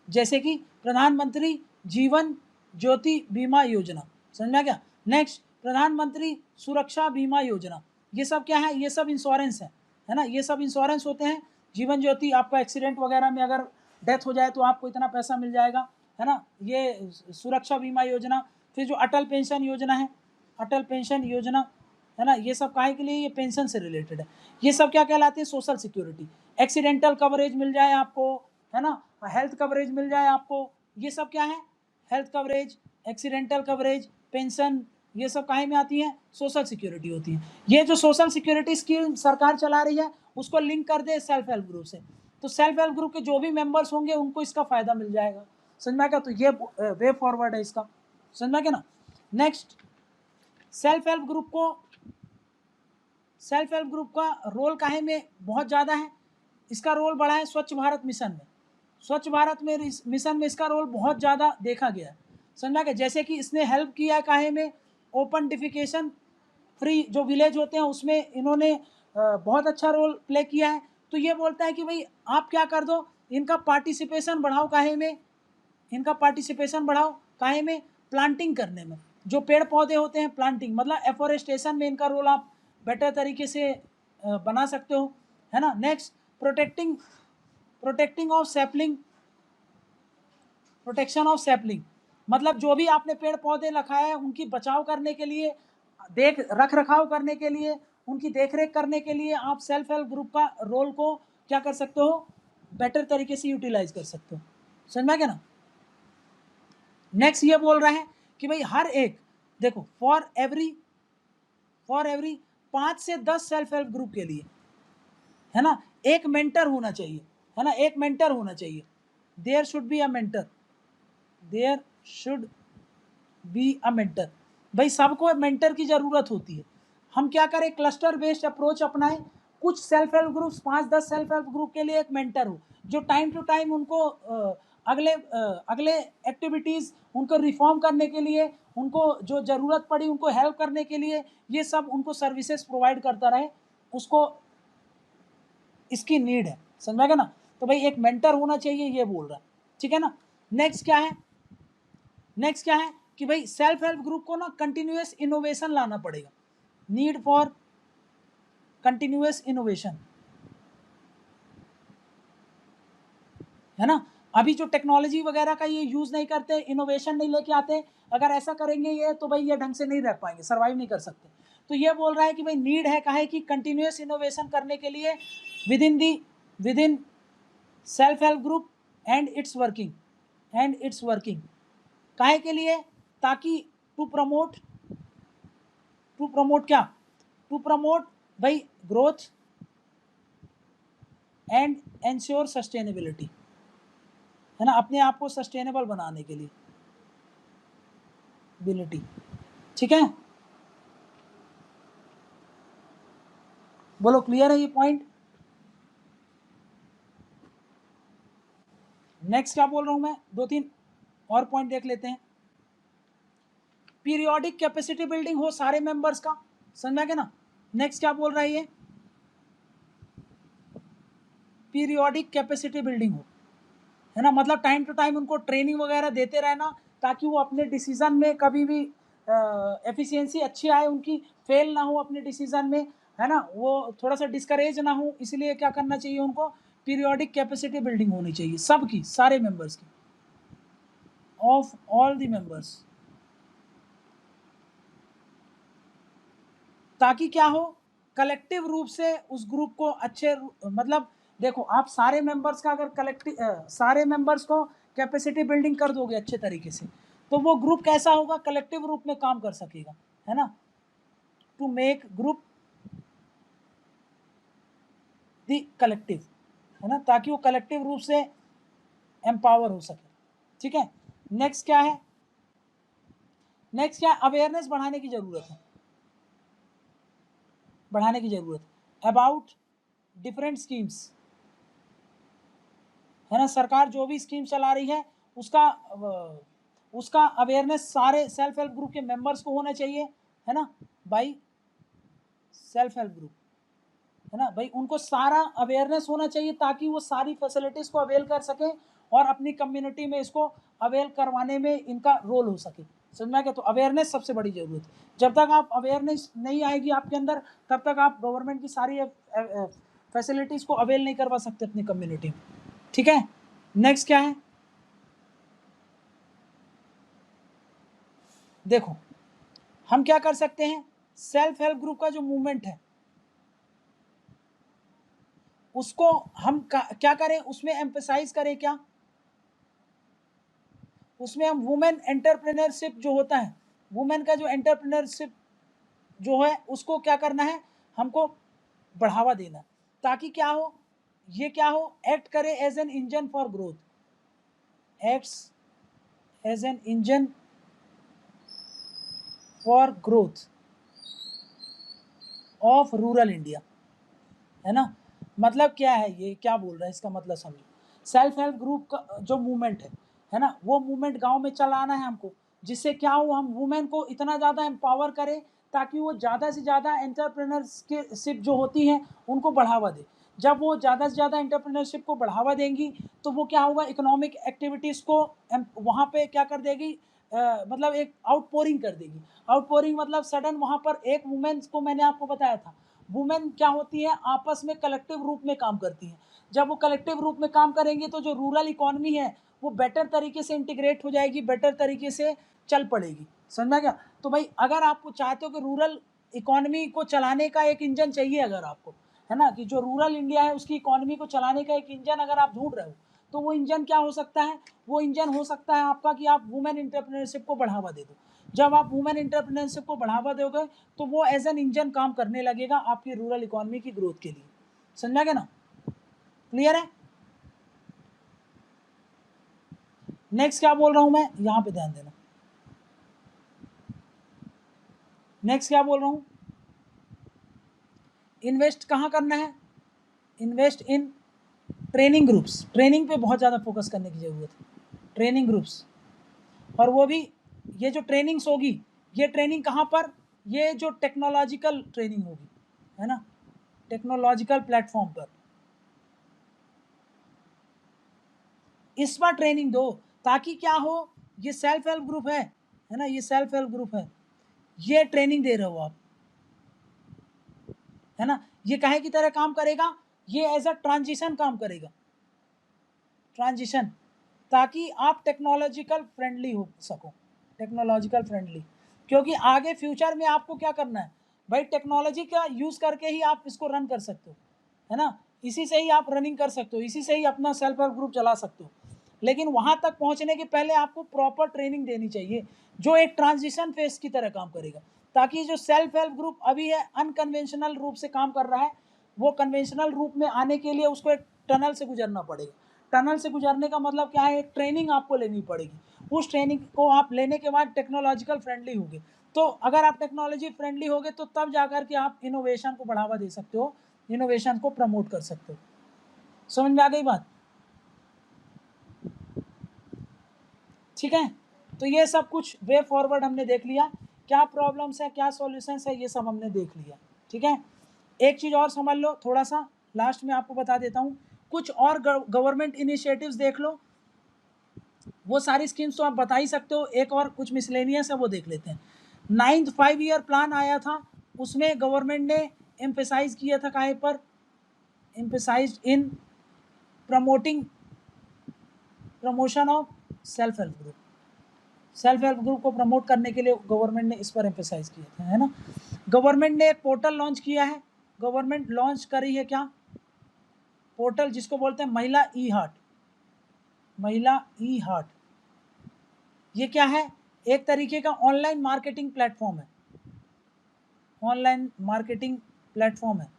[SPEAKER 1] जैसे कि प्रधानमंत्री जीवन ज्योति बीमा योजना, समझ में आ गया। नेक्स्ट प्रधानमंत्री सुरक्षा बीमा योजना, ये सब क्या है, ये सब इंश्योरेंस है ना, ये सब इंश्योरेंस होते हैं। जीवन ज्योति, आपका एक्सीडेंट वगैरह में अगर डेथ हो जाए तो आपको इतना पैसा मिल जाएगा, है ना, ये सुरक्षा बीमा योजना। फिर जो अटल पेंशन योजना है, अटल पेंशन योजना, है ना, ये सब काहे के लिए, ये पेंशन से रिलेटेड है। ये सब क्या कहलाते हैं, सोशल सिक्योरिटी। एक्सीडेंटल कवरेज मिल जाए आपको, है ना, हेल्थ कवरेज मिल जाए आपको, ये सब क्या है, health coverage, accidental coverage, pension, ये सब काहे में आती है, सोशल सिक्योरिटी होती है। ये जो सोशल सिक्योरिटी स्कीम सरकार चला रही है उसको लिंक कर दे सेल्फ हेल्प ग्रुप से, तो सेल्फ हेल्प ग्रुप के जो भी मेंबर्स होंगे उनको इसका फायदा मिल जाएगा, समझ में आ गया। तो ये वे फॉरवर्ड है इसका, समझ में आ गया ना। नेक्स्ट, सेल्फ हेल्प ग्रुप को, सेल्फ हेल्प ग्रुप का रोल काहे में बहुत ज़्यादा है, इसका रोल बड़ा है स्वच्छ भारत मिशन में, स्वच्छ भारत में मिशन में इसका रोल बहुत ज़्यादा देखा गया है, समझा गया। जैसे कि इसने हेल्प किया है काहे में, ओपन डिफिकेशन फ्री जो विलेज होते हैं उसमें इन्होंने बहुत अच्छा रोल प्ले किया है। तो ये बोलता है कि भाई आप क्या कर दो, इनका पार्टिसिपेशन बढ़ाओ, काहे में, इनका पार्टिसिपेशन बढ़ाओ, काहे में, प्लांटिंग करने में, जो पेड़ पौधे होते हैं प्लांटिंग, मतलब एफोरेस्टेशन में इनका रोल आप बेटर तरीके से बना सकते हो, है ना। Next protecting of sapling, protection of sapling, मतलब जो भी आपने पेड़ पौधे लगाए हैं उनकी बचाव करने के लिए, रख रखाव करने के लिए, उनकी देखरेख करने के लिए आप सेल्फ हेल्प ग्रुप का रोल को क्या कर सकते हो, बेटर तरीके से यूटिलाइज कर सकते हो। समझ में आ गया ना। नेक्स्ट ये बोल रहे हैं कि भाई हर एक, देखो फॉर एवरी 5 से 10 सेल्फ हेल्प ग्रुप के लिए, है ना, एक मेंटर होना चाहिए, है ना, एक मेंटर होना चाहिए। There should be a mentor, there should be a mentor. भाई सबको मेंटर की ज़रूरत होती है। हम क्या करें, क्लस्टर बेस्ड अप्रोच अपनाएं। कुछ self help groups 5-10 self help group के लिए एक मेंटर हो, जो टाइम टू टाइम उनको अगले एक्टिविटीज़, उनको रिफॉर्म करने के लिए, उनको जो ज़रूरत पड़ी उनको हेल्प करने के लिए, ये सब उनको सर्विसेज प्रोवाइड करता रहे, उसको इसकी नीड है। समझ गया ना। तो भाई एक मेंटर होना चाहिए, ये बोल रहा है, ठीक है ना। नेक्स्ट क्या है, नेक्स्ट क्या है कि भाई सेल्फ हेल्प ग्रुप को ना कंटिन्यूअस इनोवेशन लाना पड़ेगा, नीड फॉर कंटिन्यूअस इनोवेशन, है ना। अभी जो टेक्नोलॉजी वगैरह का ये यूज़ नहीं करते, इनोवेशन नहीं लेके आते, अगर ऐसा करेंगे ये तो भाई ये ढंग से नहीं रह पाएंगे, सर्वाइव नहीं कर सकते। तो ये बोल रहा है कि भाई नीड है काहे कि कंटिन्यूअस इनोवेशन करने के लिए with in self help group and it's working काहे के लिए, ताकि टू प्रमोट क्या, टू प्रमोट भाई ग्रोथ एंड एंश्योर सस्टेनेबिलिटी, है ना, अपने आप को सस्टेनेबल बनाने के लिए बिलिटी, ठीक है। बोलो क्लियर है ये पॉइंट। नेक्स्ट क्या बोल रहा हूं मैं, 2-3 और पॉइंट देख लेते हैं। पीरियोडिक कैपेसिटी बिल्डिंग हो सारे मेंबर्स का, समझ में आ गया ना। नेक्स्ट क्या बोल रहा है ये, पीरियोडिक कैपेसिटी बिल्डिंग हो, है ना, मतलब टाइम टू टाइम उनको ट्रेनिंग वगैरह देते रहना, ताकि वो अपने डिसीजन में कभी भी एफिशिएंसी अच्छी आए उनकी, फेल ना हो अपने डिसीजन में, है ना, वो थोड़ा सा डिस्करेज ना हो। इसलिए क्या करना चाहिए उनको, पीरियोडिक कैपेसिटी बिल्डिंग होनी चाहिए सबकी, सारे मेंबर्स की, ऑफ ऑल द मेंबर्स, ताकि क्या हो, कलेक्टिव रूप से उस ग्रुप को अच्छे, मतलब देखो आप सारे मेंबर्स का अगर सारे मेंबर्स को कैपेसिटी बिल्डिंग कर दोगे अच्छे तरीके से, तो वो ग्रुप कैसा होगा, कलेक्टिव रूप में काम कर सकेगा, है ना, to make group the collective, है ना, ताकि वो कलेक्टिव रूप से एम्पावर हो सके, ठीक है। नेक्स्ट क्या है, नेक्स्ट क्या, अवेयरनेस बढ़ाने की जरूरत है, बढ़ाने की जरूरत अबाउट डिफरेंट स्कीम्स, है ना, सरकार जो भी स्कीम चला रही है उसका अवेयरनेस सारे सेल्फ हेल्प ग्रुप के मेंबर्स को होना चाहिए, है ना, बाई सेल्फ हेल्प ग्रुप, है ना भाई, उनको सारा अवेयरनेस होना चाहिए ताकि वो सारी फैसिलिटीज़ को अवेल कर सकें और अपनी कम्युनिटी में इसको अवेल करवाने में इनका रोल हो सके। समझ में आ गया। तो अवेयरनेस सबसे बड़ी ज़रूरत है। जब तक आप अवेयरनेस नहीं आएगी आपके अंदर, तब तक आप गवर्नमेंट की सारी फैसिलिटीज़ को अवेल नहीं करवा सकते अपनी कम्युनिटी में, ठीक है। नेक्स्ट क्या है, देखो हम क्या कर सकते हैं, सेल्फ हेल्प ग्रुप का जो मूवमेंट है उसको हम क्या करें, उसमें एम्फसाइज करें, क्या उसमें हम वुमेन एंटरप्रेन्योरशिप जो होता है, वुमेन का जो एंटरप्रेन्योरशिप जो है उसको क्या करना है, हमको बढ़ावा देना, ताकि क्या हो, ये क्या हो, एक्ट करे as an engine for growth, acts as an engine for growth of rural India, है ना। मतलब क्या है, ये क्या बोल रहा है, इसका मतलब समझो। सेल्फ हेल्प ग्रुप का जो मूवमेंट है ना, वो मूवमेंट गांव में चलाना है हमको, जिससे क्या हो, हम वुमेन को इतना ज़्यादा एम्पावर करें ताकि वो ज़्यादा से ज़्यादा एंटरप्रेन्योरशिप जो होती हैं उनको बढ़ावा दे। जब वो ज़्यादा से ज़्यादा एंटरप्रेन्योरशिप को बढ़ावा देंगी तो वो क्या होगा, इकोनॉमिक एक्टिविटीज़ को वहाँ पे क्या कर देगी, मतलब एक आउटपोरिंग कर देगी। आउटपोरिंग मतलब सडन वहाँ पर एक वुमेन्स को मैंने आपको बताया था, वुमेन क्या होती है, आपस में कलेक्टिव रूप में काम करती हैं। जब वो कलेक्टिव रूप में काम करेंगी तो जो रूरल इकॉनमी है वो बेटर तरीके से इंटीग्रेट हो जाएगी, बेटर तरीके से चल पड़ेगी। समझ में गया? तो भाई अगर आप चाहते हो कि रूरल इकॉनमी को चलाने का एक इंजन चाहिए अगर आपको, है ना, कि जो रूरल इंडिया है उसकी इकॉनमी को चलाने का एक इंजन अगर आप ढूंढ रहे हो, तो वो इंजन क्या हो सकता है? वो इंजन हो सकता है आपका कि आप वुमेन एंटरप्रेन्योरशिप को बढ़ावा दे दो। जब आप वुमेन एंटरप्रेन्योरशिप को बढ़ावा दोगे तो वो एज एन इंजन काम करने लगेगा आपकी रूरल इकॉनमी की ग्रोथ के लिए। समझा गया ना? क्लियर है? नेक्स्ट क्या बोल रहा हूं मैं, यहां पे ध्यान देना। नेक्स्ट क्या बोल रहा हूं, इन्वेस्ट कहां करना है? Invest in training groups. Training पे बहुत ज़्यादा फोकस करने की ज़रूरत है, ट्रेनिंग ग्रुप्स। और वो भी ये जो ट्रेनिंग्स होगी, ये ट्रेनिंग कहाँ पर? ये जो टेक्नोलॉजिकल ट्रेनिंग होगी, है ना, टेक्नोलॉजिकल प्लेटफॉर्म पर इस पर ट्रेनिंग दो, ताकि क्या हो, ये सेल्फ हेल्प ग्रुप है ना, ये सेल्फ हेल्प ग्रुप है, ये ट्रेनिंग दे रहे हो आप, है ना। ये काहे की तरह काम करेगा? ये एज अ ट्रांजिशन काम करेगा, ट्रांजिशन, ताकि आप टेक्नोलॉजिकल फ्रेंडली हो सको, टेक्नोलॉजिकल फ्रेंडली। क्योंकि आगे फ्यूचर में आपको क्या करना है भाई, टेक्नोलॉजी का यूज़ करके ही आप इसको रन कर सकते हो, है ना, इसी से ही आप रनिंग कर सकते हो, इसी से ही अपना सेल्फ हेल्प ग्रुप चला सकते हो। लेकिन वहाँ तक पहुँचने के पहले आपको प्रॉपर ट्रेनिंग देनी चाहिए, जो एक ट्रांजिशन फेज की तरह काम करेगा, ताकि जो सेल्फ हेल्प ग्रुप अभी है अनकन्वेंशनल रूप से काम कर रहा है, वो कन्वेंशनल रूप में आने के लिए उसको एक टनल से गुजरना पड़ेगा। टनल से गुजरने का मतलब क्या है? एक ट्रेनिंग आपको लेनी पड़ेगी। उस ट्रेनिंग को आप लेने के बाद टेक्नोलॉजिकल फ्रेंडली होगे। तो अगर आप टेक्नोलॉजी फ्रेंडली होगे तो तब जाकर के आप इनोवेशन को बढ़ावा दे सकते हो, इनोवेशन को प्रमोट कर सकते हो। समझ में आ गई बात? ठीक है, तो ये सब कुछ वे फॉरवर्ड हमने देख लिया, क्या प्रॉब्लम्स है, क्या सॉल्यूशंस है, ये सब हमने देख लिया। ठीक है, एक चीज़ और समझ लो, थोड़ा सा लास्ट में आपको बता देता हूँ, कुछ और गवर्नमेंट इनिशिएटिव्स देख लो। वो सारी स्कीम्स तो आप बता ही सकते हो, एक और कुछ मिसलेनियस है वो देख लेते हैं। 9th 5 ईयर प्लान आया था, उसमें गवर्नमेंट ने एम्फेसाइज किया था काहे पर? Emphasise in promotion of self help group. Self help group को प्रमोट करने के लिए गवर्नमेंट ने इस पर एम्फेसाइज किया था, है ना। गवर्नमेंट ने एक पोर्टल लॉन्च किया है, गवर्नमेंट लॉन्च करी है क्या? पोर्टल जिसको बोलते हैं महिला ई हार्ट, महिला ई हार्ट। ये क्या है? एक तरीके का ऑनलाइन मार्केटिंग प्लेटफॉर्म है, ऑनलाइन मार्केटिंग प्लेटफॉर्म है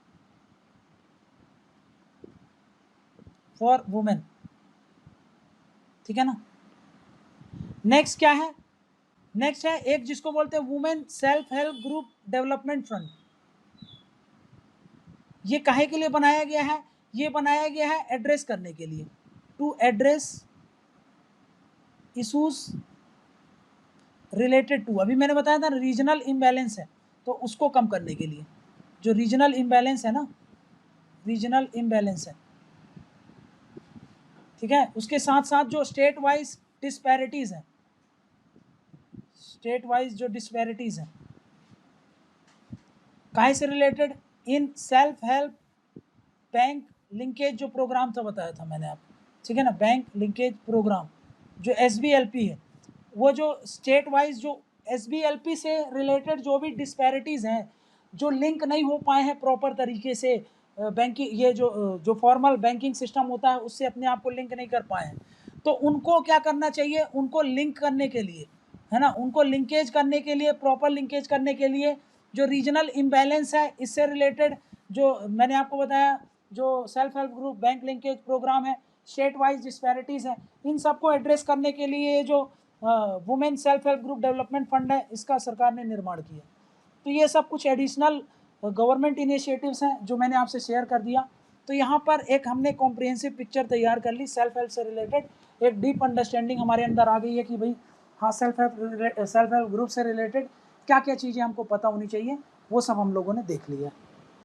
[SPEAKER 1] फॉर वुमेन। ठीक है ना। नेक्स्ट क्या है? नेक्स्ट है एक जिसको बोलते हैं women self help group development fund. ये काहे के लिए बनाया गया है? ये बनाया गया है एड्रेस करने के लिए, to address issues related to, अभी मैंने बताया था रीजनल इम्बैलेंस है, तो उसको कम करने के लिए, जो रीजनल इम्बैलेंस है ना, रीजनल इम्बैलेंस है। ठीक है, उसके साथ साथ जो स्टेट वाइज डिस्पैरिटीज हैं, स्टेट वाइज जो डिस्पैरिटीज हैं, काहे से related? In self help bank linkage जो प्रोग्राम था बताया था मैंने आपको, ठीक है ना, बैंक लिंकेज प्रोग्राम जो SBLP है, वो जो स्टेट वाइज जो SBLP से रिलेटेड जो भी डिस्पैरिटीज़ हैं, जो लिंक नहीं हो पाए हैं प्रॉपर तरीके से बैंकिंग, ये जो फॉर्मल बैंकिंग सिस्टम होता है उससे अपने आप को लिंक नहीं कर पाए हैं, तो उनको क्या करना चाहिए? उनको लिंक करने के लिए, है ना, उनको लिंकेज करने के लिए, प्रॉपर लिंकेज करने के लिए जो रीजनल इम्बैलेंस है इससे रिलेटेड, जो मैंने आपको बताया जो self help group bank linkage programme है, स्टेट वाइज डिस्पैरिटीज़ हैं, इन सबको एड्रेस करने के लिए जो women self help group development fund है, इसका सरकार ने निर्माण किया। तो ये सब कुछ एडिशनल गवर्नमेंट इनिशिएटिव्स हैं जो मैंने आपसे शेयर कर दिया। तो यहाँ पर एक हमने कॉम्प्रिहेंसिव पिक्चर तैयार कर ली सेल्फ हेल्प से रिलेटेड, एक डीप अंडरस्टैंडिंग हमारे अंदर आ गई है कि भाई हाँ, सेल्फ हेल्प ग्रुप से रिलेटेड क्या क्या चीज़ें हमको पता होनी चाहिए, वो सब हम लोगों ने देख लिया।